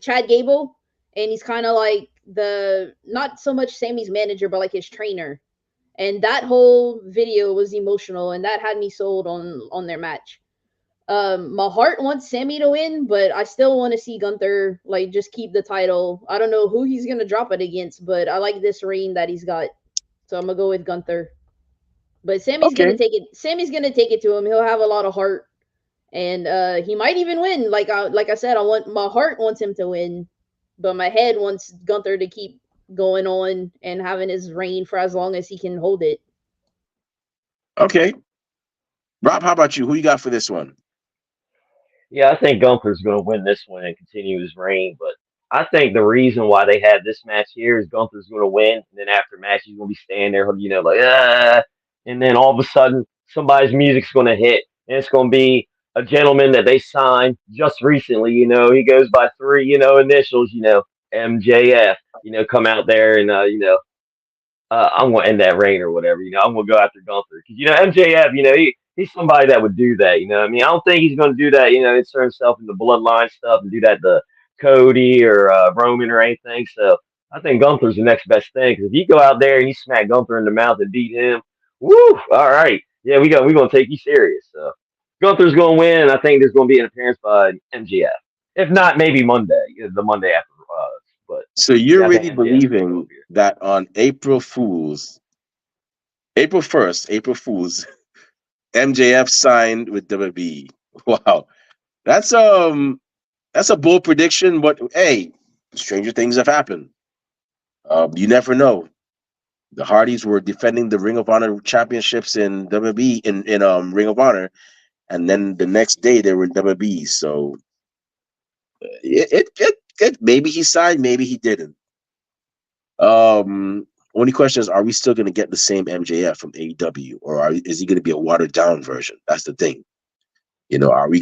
[SPEAKER 2] Chad Gable, and he's kind of like the not so much Sammy's manager, but like his trainer. And that whole video was emotional, and that had me sold on their match. My heart wants Sammy to win, but I still want to see Gunther like just keep the title. I don't know who he's gonna drop it against, but I like this reign that he's got, so I'm gonna go with Gunther. But Sammy's gonna
[SPEAKER 1] Okay.
[SPEAKER 2] take it. Sammy's gonna take it to him. He'll have a lot of heart, and he might even win. Like I said, I want my heart wants him to win, but my head wants Gunther to keep going on and having his reign for as long as he can hold it.
[SPEAKER 1] Okay. Rob, how about you? Who you got for this one?
[SPEAKER 3] Yeah, I think Gunther's going to win this one and continue his reign. But I think the reason why they had this match here is Gunther's going to win, and then after match he's going to be standing there, like and then all of a sudden somebody's music's going to hit, and it's going to be a gentleman that they signed just recently. He goes by three, initials. MJF. Come out there and I'm going to end that reign or whatever. I'm going to go after Gunther because MJF. He's somebody that would do that. I mean, I don't think he's going to do that. Insert himself into bloodline stuff and do that to Cody or Roman or anything. So I think Gunther's the next best thing because if you go out there and you smack Gunther in the mouth and beat him, woo! All right, yeah, we're gonna take you serious. So Gunther's going to win, and I think there's going to be an appearance by MJF. If not, maybe Monday, the Monday after. But
[SPEAKER 1] So you're
[SPEAKER 3] yeah, I think
[SPEAKER 1] really
[SPEAKER 3] MJF's going to go
[SPEAKER 1] believing
[SPEAKER 3] up here.
[SPEAKER 1] that on April 1st, April Fools, MJF signed with WWE. Wow. That's a bold prediction, but hey, stranger things have happened. You never know. The Hardys were defending the Ring of Honor championships in WWE in Ring of Honor, and then the next day they were in WWE. So it maybe he signed, maybe he didn't. Only question is, are we still going to get the same MJF from AEW, or is he going to be a watered down version? That's the thing. Are we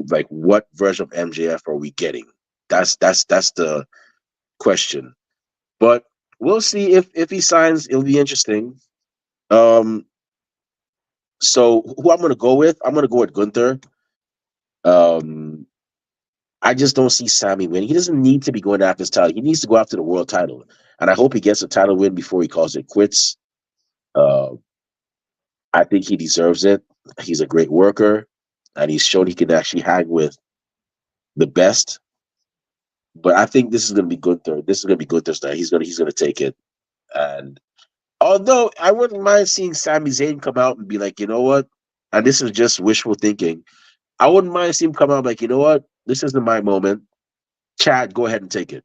[SPEAKER 1] like what version of MJF are we getting? That's the question. But we'll see if he signs. It'll be interesting. Um, so who I'm going to go with? I'm going to go with Gunther. Um, I just don't see Sammy winning. He doesn't need to be going after his title. He needs to go after the world title. And I hope he gets a title win before he calls it quits. Uh, I think he deserves it. He's a great worker, and he's shown he can actually hang with the best. But I think this is going to be Gunther. This is going to be Gunther's night. He's gonna take it. And although I wouldn't mind seeing Sami Zayn come out and be like, you know what? And this is just wishful thinking. I wouldn't mind seeing him come out like, you know what? This isn't my moment. Chad, go ahead and take it.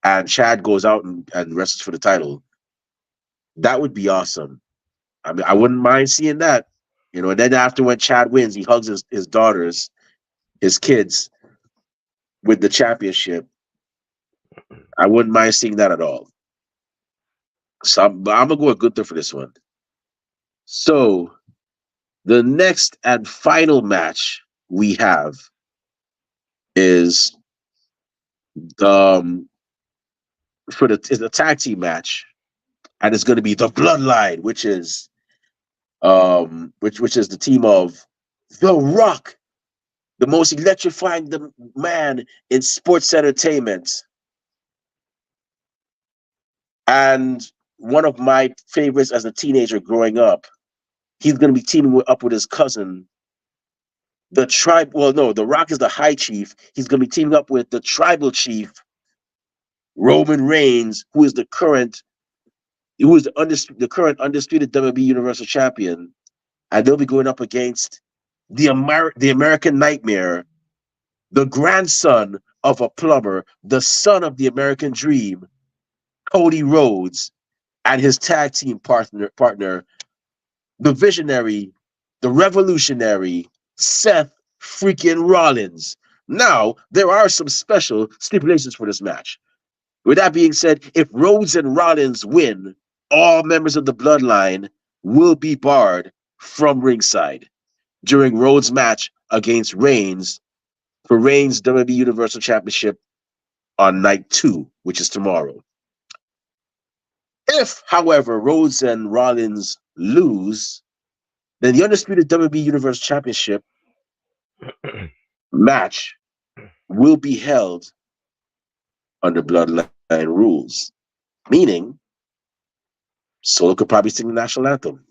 [SPEAKER 1] And Chad goes out and wrestles for the title. That would be awesome. I mean, I wouldn't mind seeing that. And then after when Chad wins, he hugs his daughters, his kids with the championship. I wouldn't mind seeing that at all. So I'm gonna go with Gunther for this one. So the next and final match we have is is a tag team match, and it's going to be the Bloodline, which is which is the team of The Rock, the most electrifying man in sports entertainment, and one of my favorites as a teenager growing up. He's going to be teaming up with his cousin, the tribe. Well, no, The Rock is the High Chief. He's going to be teaming up with the Tribal Chief, Roman Reigns, who is the current undisputed WWE Universal Champion, and they'll be going up against the American Nightmare, the grandson of a plumber, the son of the American Dream, Cody Rhodes, and his tag team partner, the visionary, the revolutionary Seth freaking Rollins. Now, there are some special stipulations for this match. With that being said, if Rhodes and Rollins win, all members of the Bloodline will be barred from ringside during Rhodes' match against Reigns for Reigns' WWE Universal Championship on night 2, which is tomorrow. If, however, Rhodes and Rollins lose, then the undisputed WWE Universal Championship match will be held under Bloodline rules, meaning Solo could probably sing the national anthem.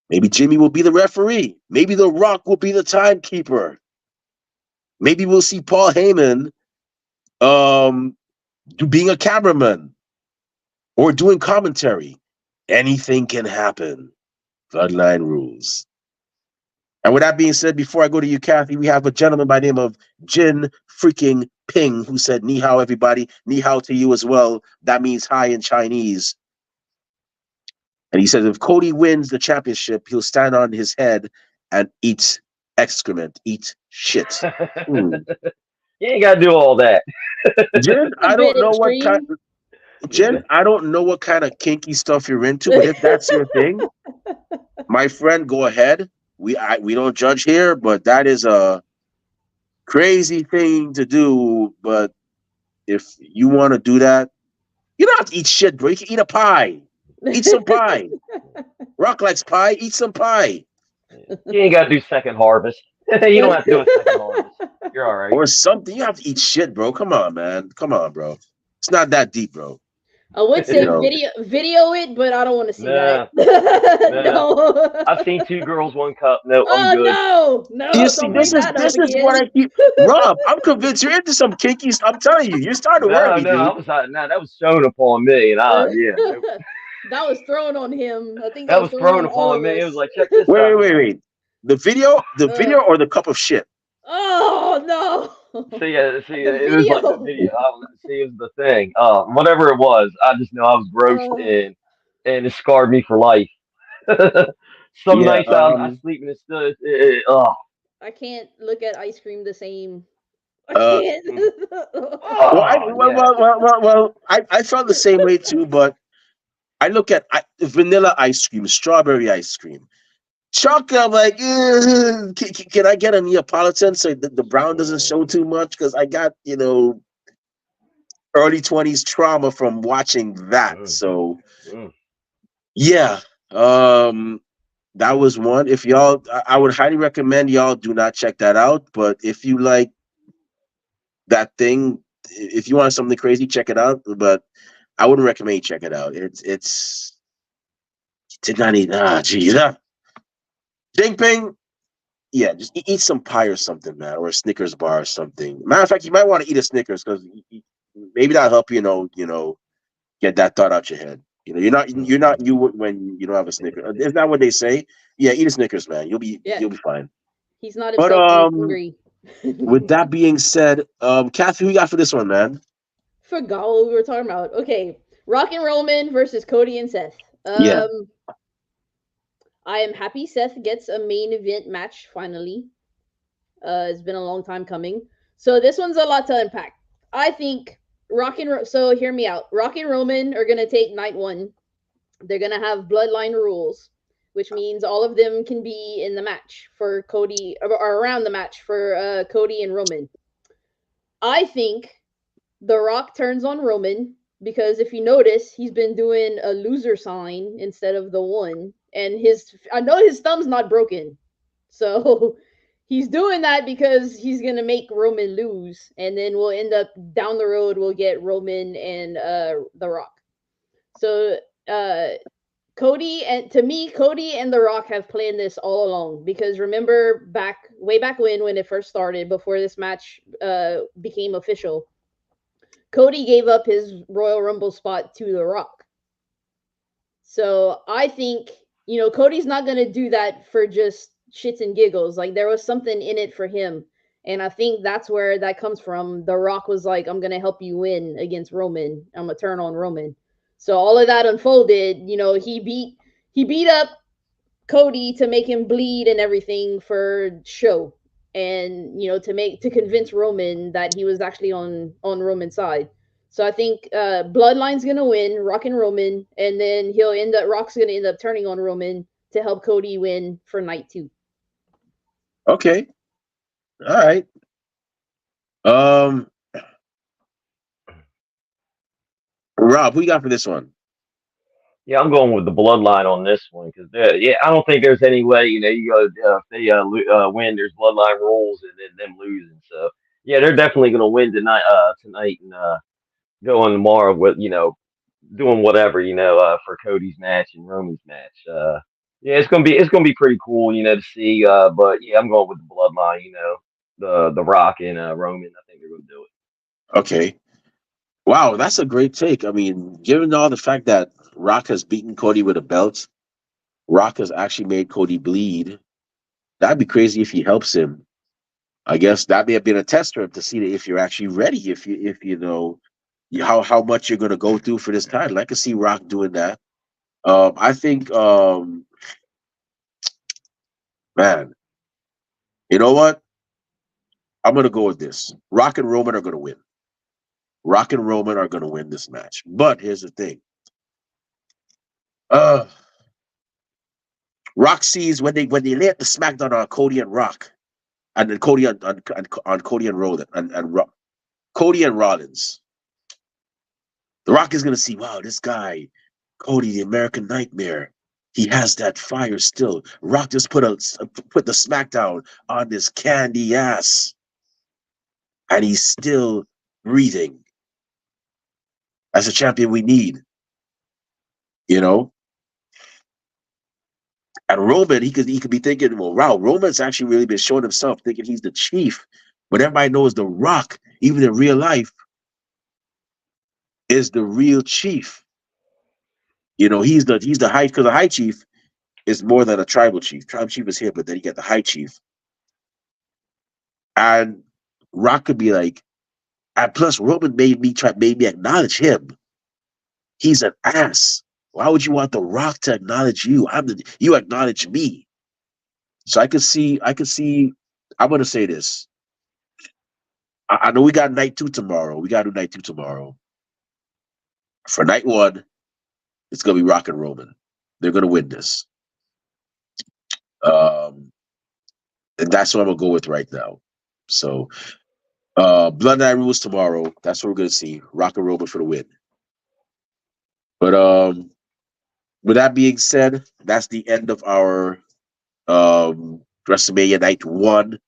[SPEAKER 1] Maybe Jimmy will be the referee. Maybe The Rock will be the timekeeper. Maybe we'll see Paul Heyman being a cameraman or doing commentary. Anything can happen. Bloodline rules. And with that being said, before I go to you, Kathy, we have a gentleman by the name of Jin freaking Ping who said, "Ni hao, everybody. Ni hao to you as well." That means hi in Chinese. And he says, if Cody wins the championship, he'll stand on his head and eat excrement, eat shit.
[SPEAKER 3] You ain't got to do all that.
[SPEAKER 1] Jen, I don't know what kind. Jen, I don't know what kind of kinky stuff you're into, but if that's your thing, my friend, go ahead. We don't judge here, but that is a crazy thing to do. But if you want to do that, you don't have to eat shit, bro. You can eat a pie. Eat some pie. Rock likes pie. Eat some pie.
[SPEAKER 3] You ain't got to do second harvest. You don't have to do a second harvest. You're all right.
[SPEAKER 1] Or something. You have to eat shit, bro. Come on, man. Come on, bro. It's not that deep, bro.
[SPEAKER 2] I would say video it, but I don't want to see that. No.
[SPEAKER 3] I've seen 2 girls, 1 cup. No, I'm good.
[SPEAKER 2] No.
[SPEAKER 1] You see, this is what I keep. Rob, I'm convinced you're into some kinky. I'm telling you, you're starting to worry.
[SPEAKER 3] That was shown upon me, and
[SPEAKER 2] that was thrown on him. I think
[SPEAKER 3] that was thrown upon me. It was like, check this out.
[SPEAKER 1] Wait. The video or the cup of shit?
[SPEAKER 2] Oh no.
[SPEAKER 3] See, it was like the video. See, it was the thing. Whatever it was, I just know I was grossed and it scarred me for life. Some nights I sleep and it's still.
[SPEAKER 2] I can't look at ice cream the same.
[SPEAKER 1] I felt the same way too, but I look at vanilla ice cream, strawberry ice cream. Chocolate, I'm like, can I get a Neapolitan so the brown doesn't show too much? Because I got, early 20s trauma from watching that. So, yeah, that was one. If y'all, I would highly recommend y'all do not check that out. But if you like that thing. If you want something crazy, check it out. But I wouldn't recommend you check it out. It's did not eat. Geez. Ding ping. Yeah, just eat some pie or something, man, or a Snickers bar or something. Matter of fact, you might want to eat a Snickers because maybe that'll help get that thought out your head. You're not you when you don't have a Snickers. Isn't that what they say? Yeah, eat a Snickers, man.
[SPEAKER 2] Yeah,
[SPEAKER 1] You'll be fine.
[SPEAKER 2] he's not
[SPEAKER 1] But
[SPEAKER 2] himself when he's hungry.
[SPEAKER 1] with that being said, Kathy, who you got for this one, man?
[SPEAKER 2] Forgot what we were talking about. Okay, Rock and Roman versus Cody and Seth.
[SPEAKER 1] Yeah.
[SPEAKER 2] I am happy Seth gets a main event match finally. It's been a long time coming. So this one's a lot to unpack. I think so hear me out. Rock and Roman are gonna take night one. They're gonna have bloodline rules, which means all of them can be in the match for Cody or around the match for Cody and Roman. I think The Rock turns on Roman because if you notice, he's been doing a loser sign instead of the one, and I know his thumb's not broken, so he's doing that because he's gonna make Roman lose, and then we'll end up down the road. We'll get Roman and The Rock. So Cody and The Rock have planned this all along because remember way back when it first started before this match became official. Cody gave up his Royal Rumble spot to The Rock. So I think, Cody's not going to do that for just shits and giggles. Like, there was something in it for him. And I think that's where that comes from. The Rock was like, I'm going to help you win against Roman. I'm going to turn on Roman. So all of that unfolded. He beat up Cody to make him bleed and everything for show. And to convince Roman that he was actually on Roman's side. So I think Bloodline's gonna win, Rock and Roman, and then Rock's gonna end up turning on Roman to help Cody win for night 2.
[SPEAKER 1] Okay. All right. Rob, who you got for this one?
[SPEAKER 3] Yeah, I'm going with the bloodline on this one because yeah, I don't think there's any way you go if they win, there's bloodline rules and then them losing. So yeah, they're definitely going to win tonight and go on tomorrow with doing whatever for Cody's match and Roman's match. Yeah, it's gonna be pretty cool to see. But yeah, I'm going with the bloodline. The Rock and Roman. I think they're going to do it.
[SPEAKER 1] Okay. Wow, that's a great take. I mean, given all the fact that Rock has beaten Cody with a belt, Rock has actually made Cody bleed. That'd be crazy if he helps him. I guess that may have been a test for him to see that if you're actually ready, if you know how much you're going to go through for this title. I can see Rock doing that. I think, man, you know what? I'm going to go with this. Rock and Roman are going to win. Rock and Roman are going to win this match. But here's the thing. Rock sees when they lay the smackdown on Cody and Rock, and then Cody on Cody and Rollins and Cody and Rollins. The Rock is gonna see, wow, this guy, Cody, the American Nightmare, he has that fire still. Rock just put the smackdown on this candy ass, and he's still breathing. As a champion, we need, you know. And Roman, he could be thinking, well, wow, Roman's actually really been showing himself, thinking he's the chief. But everybody knows The Rock, even in real life, is the real chief. He's the high, because the high chief is more than a tribal chief. Tribal chief is here, but then you get the high chief. And Rock could be like, and plus Roman made me acknowledge him. He's an ass. Why would you want The Rock to acknowledge you? You acknowledge me. So I could see, I'm gonna say this. I know we got night 2 tomorrow. We gotta do night 2 tomorrow. For night 1, it's gonna be Rock and Roman. They're gonna win this. And that's what I'm gonna go with right now. So Bloodline rules tomorrow. That's what we're gonna see. Rock and Roman for the win. But with that being said, that's the end of our WrestleMania Night 1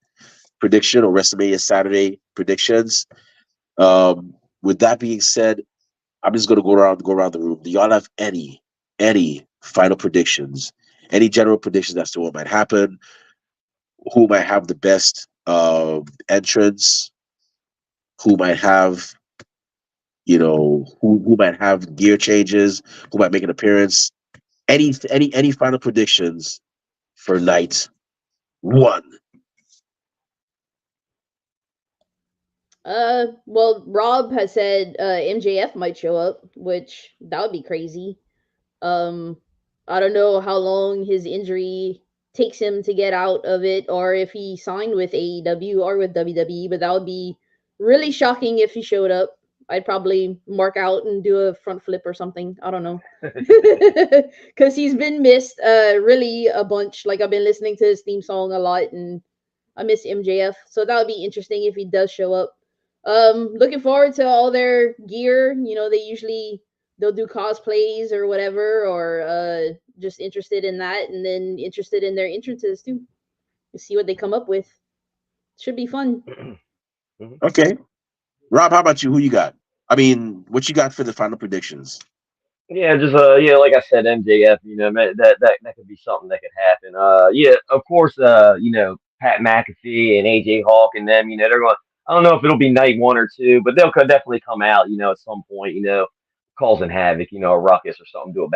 [SPEAKER 1] prediction or WrestleMania Saturday predictions. With that being said, I'm just gonna go around the room. Do y'all have any final predictions? Any general predictions as to what might happen? Who might have the best entrance? Who might have who might have gear changes? Who might make an appearance? Any final predictions for night one?
[SPEAKER 2] Well, Rob has said MJF might show up, which that would be crazy. Um, I don't know how long his injury takes him to get out of it, or if he signed with AEW or with WWE, but that would be really shocking if he showed up. I'd probably mark out and do a front flip or something. I don't know. Because he's been missed really a bunch. Like, I've been listening to his theme song a lot, and I miss MJF. So that would be interesting if he does show up. Looking forward to all their gear. You know, they'll do cosplays or whatever, or just interested in that, and then interested in their entrances too. To see what they come up with. Should be fun.
[SPEAKER 3] Mhm.
[SPEAKER 1] Okay, Rob, how about you? Who you got? I mean, what you got for the final predictions?
[SPEAKER 3] Yeah, just yeah, like I said, MJF. That could be something that could happen. Yeah, of course. Pat McAfee and AJ Hawk and them. They're going. I don't know if it'll be night one or two, but they'll definitely come out. At some point. Causing havoc. A ruckus or something. Do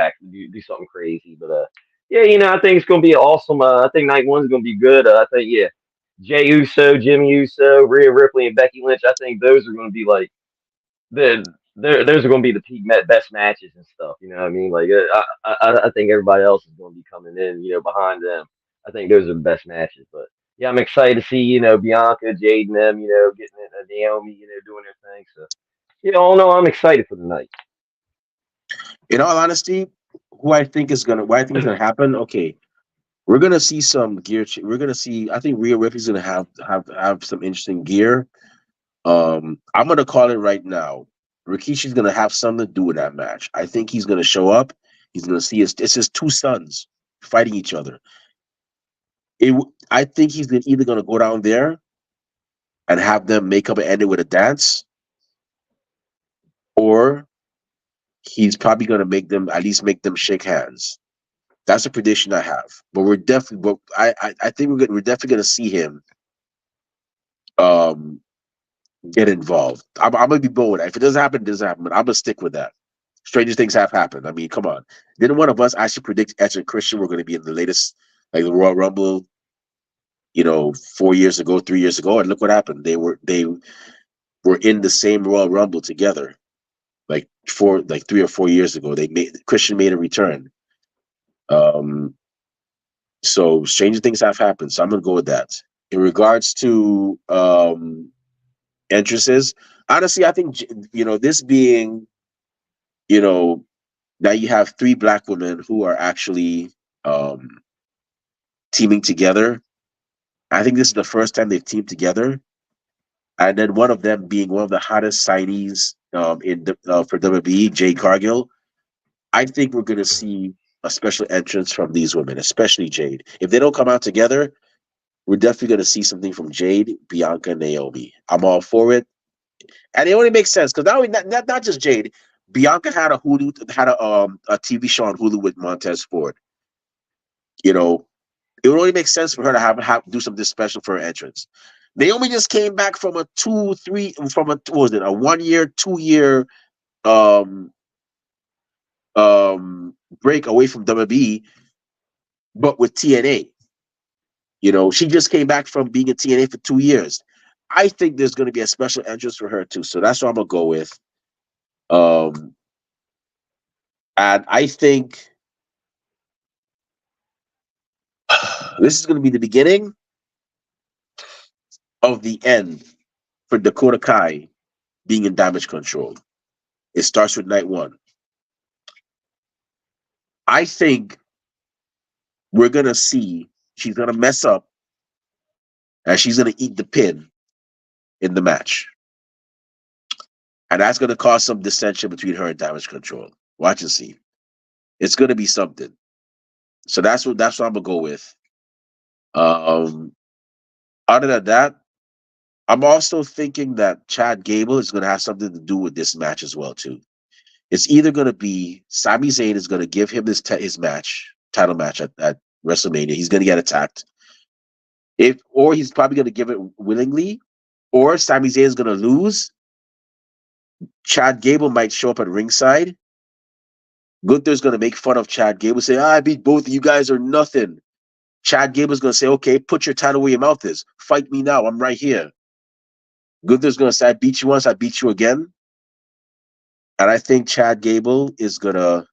[SPEAKER 3] something crazy. But yeah. I think it's gonna be awesome. I think night one's gonna be good. I think yeah, Jay Uso, Jimmy Uso, Rhea Ripley, and Becky Lynch. I think those are gonna be like those are going to be the best matches and stuff. You know what I mean? Like I think everybody else is going to be coming in, behind them. I think those are the best matches. But yeah, I'm excited to see Bianca, Jade, and them, getting it, Naomi, doing their thing. So all in all, I'm excited for the night.
[SPEAKER 1] In all honesty, what I think is gonna happen. Okay, we're gonna see some gear. We're gonna see. I think Rhea Ripley's gonna have some interesting gear. I'm gonna call it right now. Rikishi's gonna have something to do with that match. I think he's gonna show up. He's gonna see his two sons fighting each other. I think either gonna go down there and have them make up and end it with a dance, or he's probably gonna make them shake hands. That's a prediction I have. But we're definitely, but I think we're definitely gonna see him um get involved. I'm gonna be bold. If it doesn't happen, it doesn't happen. But I'm gonna stick with that. Stranger things have happened. I mean, come on. Didn't one of us actually predict Edge and Christian were going to be in the latest, like the Royal Rumble, 4 years ago, 3 years ago, and look what happened. They were in the same Royal Rumble together, like 3 or 4 years ago. Christian made a return. Um, so stranger things have happened. So I'm gonna go with that. In regards to entrances, honestly, I think this being you know now you have three black women who are actually um, teaming together. I think this is the first time they've teamed together, and then one of them being one of the hottest signees for WWE, Jade Cargill. I think we're going to see a special entrance from these women, especially Jade. If they don't come out together, we're definitely going to see something from Jade, Bianca, and Naomi. I'm all for it, and it only makes sense because not just Jade. Bianca had a TV show on Hulu with Montez Ford. You know, it would only make sense for her to have do something special for her entrance. Naomi just came back from a 1 year, 2 year um break away from WWE, but with TNA. She just came back from being in TNA for 2 years. I think there's going to be a special entrance for her too, so that's what I'm gonna go with. Um, and I think this is going to be the beginning of the end for Dakota Kai being in Damage Control. It starts with night one. I think we're gonna see she's gonna mess up and she's gonna eat the pin in the match. And that's gonna cause some dissension between her and Damage Control. Watch and see. It's gonna be something. So that's what I'm gonna go with. Um Other than that, I'm also thinking that Chad Gable is going to have something to do with this match as well too. It's either going to be Sami Zayn is going to give him his match, title match at WrestleMania. He's going to get attacked. If or he's probably going to give it willingly, or Sami Zayn is going to lose. Chad Gable might show up at ringside. Gunther's going to make fun of Chad Gable, say, I beat both of you guys or nothing. Chad Gable's going to say, okay, put your title where your mouth is. Fight me now. I'm right here. Gunther's going to say, I beat you once, I beat you again. And I think Chad Gable is going to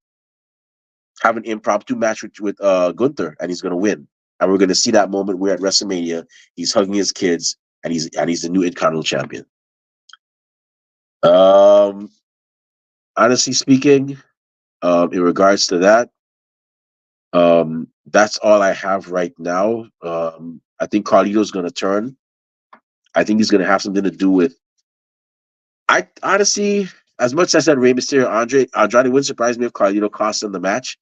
[SPEAKER 1] have an impromptu match with Gunther, and he's going to win. And we're going to see that moment where at WrestleMania, he's hugging his kids, and he's the new Intercontinental Champion. Honestly speaking, in regards to that, that's all I have right now. I think Carlito's going to turn. I think he's going to have something to do with. I honestly, as much as I said Rey Mysterio, Andrade wouldn't surprise me if Carlito costs him the match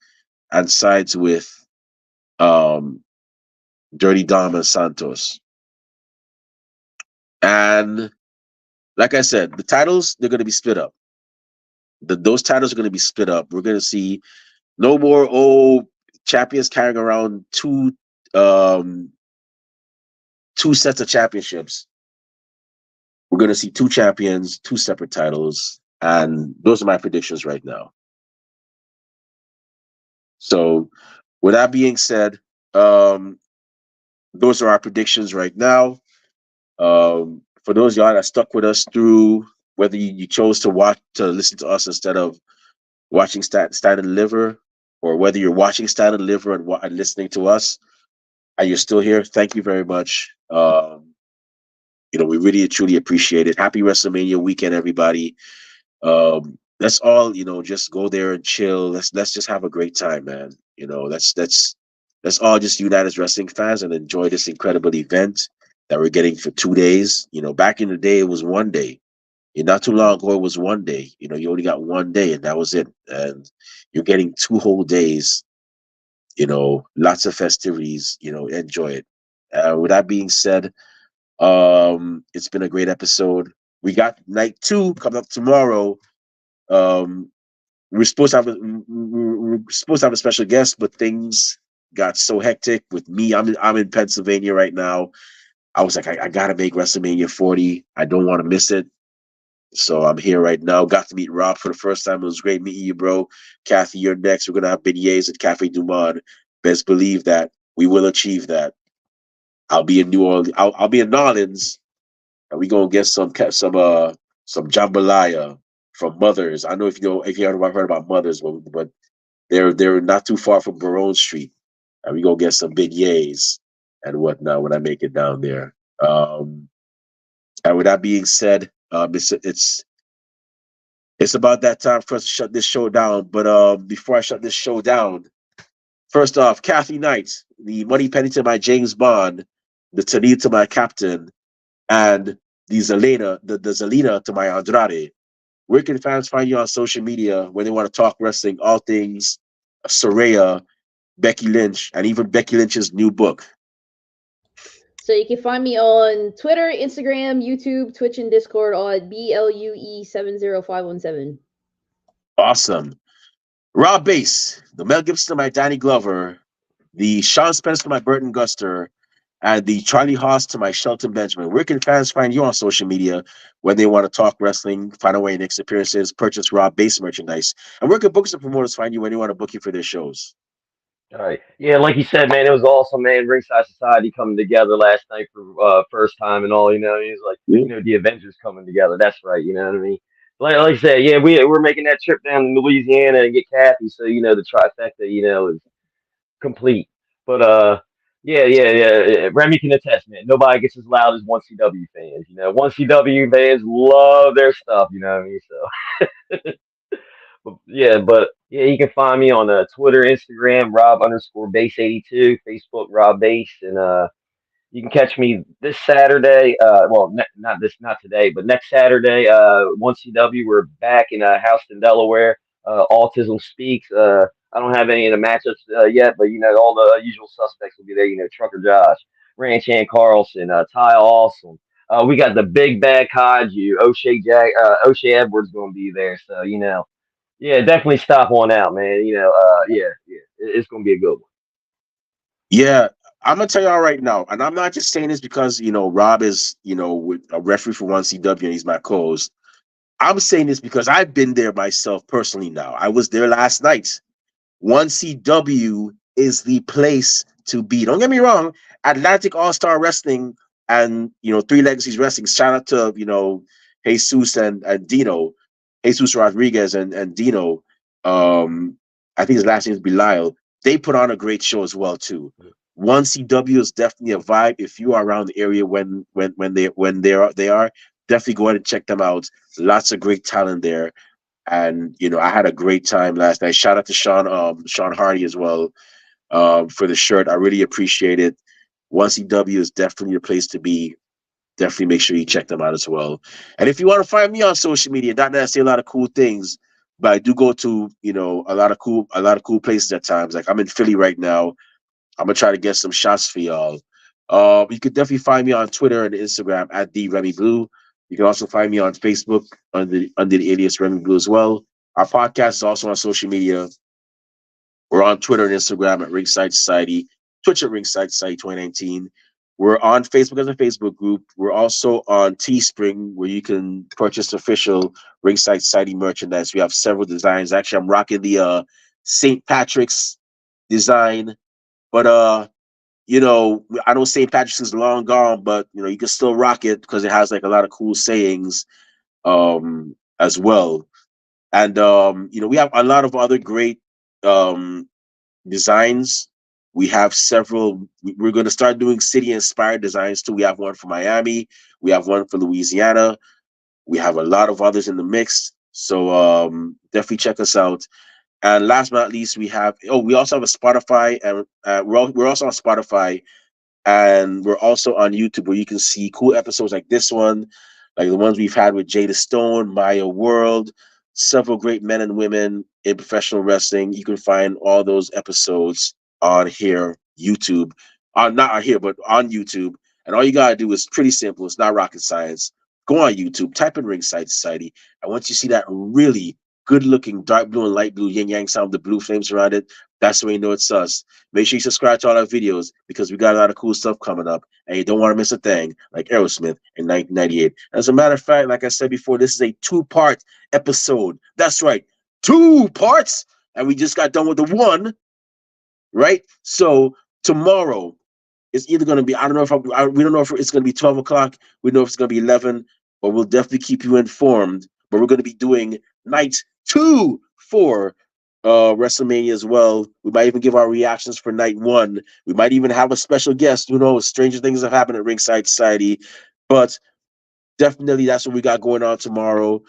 [SPEAKER 1] and sides with um, Dirty Dom and Santos. And like I said, the titles, they're going to be split up. Those titles are going to be split up. We're going to see no more champions carrying around um, two sets of championships. We're going to see two champions, two separate titles, and those are my predictions right now. So, with that being said, those are our predictions right now. For those of y'all that stuck with us through, whether you chose to listen to us instead of watching Stand and Deliver, or whether you're watching Stand and Deliver and listening to us, and you're still here, thank you very much. We really truly appreciate it. Happy WrestleMania weekend, everybody. Let's all, just go there and chill. Let's just have a great time, man. Let's all just unite as wrestling fans and enjoy this incredible event that we're getting for 2 days. Back in the day, it was one day. Not too long ago, it was one day. You only got one day, and that was it. And you're getting 2 whole days. Lots of festivities. Enjoy it. With that being said, it's been a great episode. We got night 2 coming up tomorrow. We're supposed to have a special guest, but things got so hectic with me. I'm in Pennsylvania right now. I was like, I gotta make WrestleMania 40. I don't want to miss it. So I'm here right now. Got to meet Rob for the first time. It was great meeting you, bro. Kathy, you're next. We're gonna have beignets at Cafe Du Monde. Best believe that we will achieve that. I'll be in New Orleans. I'll be in New Orleans, and we gonna get some jambalaya from Mothers. I know if you heard about Mothers, but they're not too far from Baron Street, and we gonna get some beignets and whatnot when I make it down there. And with that being said, it's about that time for us to shut this show down. But before I shut this show down, first off, Kathy Knight, the Money Penny to my James Bond, the Tania to my Captain, and the Zelina to my Andrade. Where can fans find you on social media when they want to talk wrestling, all things Saraya, Becky Lynch, and even Becky Lynch's new book?
[SPEAKER 2] So you can find me on Twitter, Instagram, YouTube, Twitch, and Discord on BLUE70517.
[SPEAKER 1] Awesome. Rob Bass, the Mel Gibson to my Danny Glover, the Sean Spence to my Burton Guster, and the Charlie Haas to my Shelton Benjamin. Where can fans find you on social media when they want to talk wrestling, find out where your next appearances, purchase Rob Bass merchandise? And where can books and promoters find you when they want to book you for their shows?
[SPEAKER 3] All right. Yeah, like you said, man, it was awesome, man. Ringside Society coming together last night for first time and all. He's like, the Avengers coming together. That's right. You know what I mean? Like I said, yeah, we're making that trip down to Louisiana and get Kathy, so the trifecta, is complete. But yeah. Remy can attest, man. Nobody gets as loud as 1CW fans. 1CW fans love their stuff. You know what I mean? So. But yeah, you can find me on Twitter, Instagram, Rob_Base82, Facebook, Rob Base, and you can catch me this Saturday. Not today, but next Saturday. 1CW, we're back in Houston, Delaware. Autism Speaks. I don't have any of the matchups yet, but all the usual suspects will be there. Trucker Josh, Ranch Hand Carlson, Ty Awesome. We got the big bad Kaiju, O'Shea Edwards gonna be there. So yeah, definitely stop on out, man. Yeah, it's gonna be a good one.
[SPEAKER 1] Yeah, I'm gonna tell y'all right now, and I'm not just saying this because Rob is with a referee for 1CW and he's my co-host. I'm saying this because I've been there myself personally. Now I was there last night. 1CW is the place to be. Don't get me wrong. Atlantic All Star Wrestling and Three Legacies Wrestling. Shout out to Jesus and Dino, Jesus Rodriguez and Dino. I think his last name is Belial. They put on a great show as well too. 1CW is definitely a vibe. If you are around the area when they are, definitely go ahead and check them out. Lots of great talent there. And I had a great time last night. Shout out to Sean Hardy as well, for the shirt. I really appreciate it. 1CW is definitely the place to be. Definitely make sure you check them out as well. And if you want to find me on social media, not that I say a lot of cool things, but I do go to a lot of cool places at times. Like I'm in Philly right now. I'm gonna try to get some shots for y'all. You could definitely find me on Twitter and Instagram at the Remy Blue. You can also find me on Facebook under the alias Remy Blue as well. Our podcast is also on social media. We're on Twitter and Instagram at Ringside Society, Twitch at Ringside Society 2019. We're on Facebook as a Facebook group. We're also on Teespring, where you can purchase official Ringside Society merchandise. We have several designs. Actually, I'm rocking the St. Patrick's design, but I know St. Patrick's is long gone, but you can still rock it because it has like a lot of cool sayings as well. And we have a lot of other great um designs. We have several. We're going to start doing city inspired designs too. We have one for Miami. We have one for Louisiana. We have a lot of others in the mix. So definitely check us out. And last but not least, we also have a Spotify, and we're also on Spotify, and we're also on YouTube, where you can see cool episodes like this one, like the ones we've had with Jada Stone, Maya World, several great men and women in professional wrestling. You can find all those episodes on here, YouTube, on not on here, but on YouTube. And all you gotta do is pretty simple. It's not rocket science. Go on YouTube, type in Ringside Society, and once you see that really good-looking dark blue and light blue yin yang sound, the blue flames around it, that's when you know it's us. Make sure you subscribe to all our videos because we got a lot of cool stuff coming up, and you don't want to miss a thing like Aerosmith in 1998. As a matter of fact, like I said before, this is a two-part episode. That's right, 2 parts, and we just got done with the one, right? So tomorrow it's either going to be, I don't know if we don't know if it's going to be 12 o'clock. We know if it's going to be 11, but we'll definitely keep you informed. But we're going to be doing night 2 for WrestleMania as well. We might even give our reactions for night 1. We might even have a special guest. Who knows? Stranger things have happened at Ringside Society. But definitely that's what we got going on tomorrow.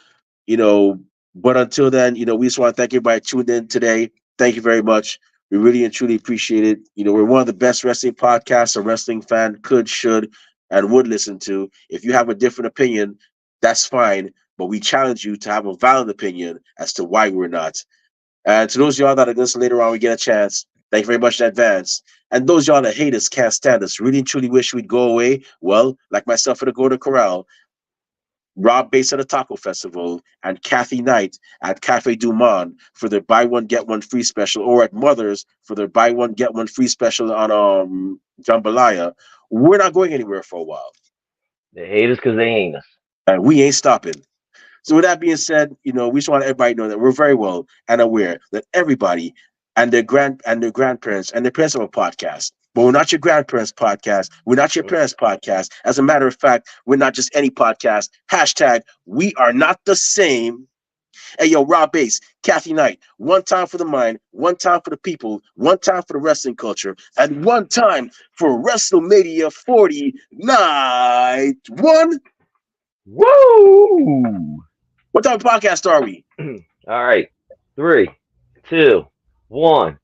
[SPEAKER 1] You know, but until then, we just want to thank everybody tuned in today. Thank you very much. We really and truly appreciate it. We're one of the best wrestling podcasts a wrestling fan could, should, and would listen to. If you have a different opinion, that's fine. But we challenge you to have a valid opinion as to why we're not. And to those of y'all that are listening later on, we get a chance. Thank you very much in advance. And those of y'all that hate us, can't stand us, really and truly wish we'd go away. Well, like myself at the Golden Corral, Rob Bass at the Taco Festival, and Kathy Knight at Cafe Du Monde for their buy one get one free special, or at Mother's for their buy one get one free special on jambalaya. We're not going anywhere for a while,
[SPEAKER 3] They hate us because they ain't us.
[SPEAKER 1] and we ain't stopping. So with that being said, we just want everybody to know that we're very well and aware that everybody and their grandparents and their parents have a podcast. But we're not your grandparents' podcast. We're not your parents' podcast. As a matter of fact, we're not just any podcast. Hashtag we are not the same. Hey, yo, Rob Bass, Kathy Knight, one time for the mind, one time for the people, one time for the wrestling culture, and one time for WrestleMania 40 Night 1.
[SPEAKER 3] Woo!
[SPEAKER 1] What type of podcast are we?
[SPEAKER 3] All right, 3, 2, 1.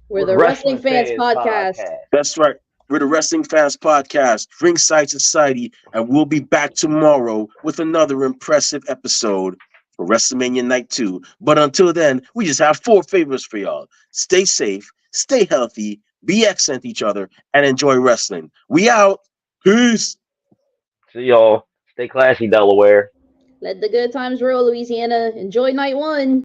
[SPEAKER 2] We're the Wrestling Fans Podcast.
[SPEAKER 1] That's right. We're the Wrestling Fans Podcast, Ringside Society, and we'll be back tomorrow with another impressive episode for WrestleMania Night 2. But until then, we just have 4 favors for y'all. Stay safe, stay healthy, be excellent to each other, and enjoy wrestling. We out. Peace.
[SPEAKER 3] See y'all. Stay classy, Delaware.
[SPEAKER 2] Let the good times roll, Louisiana. Enjoy night one.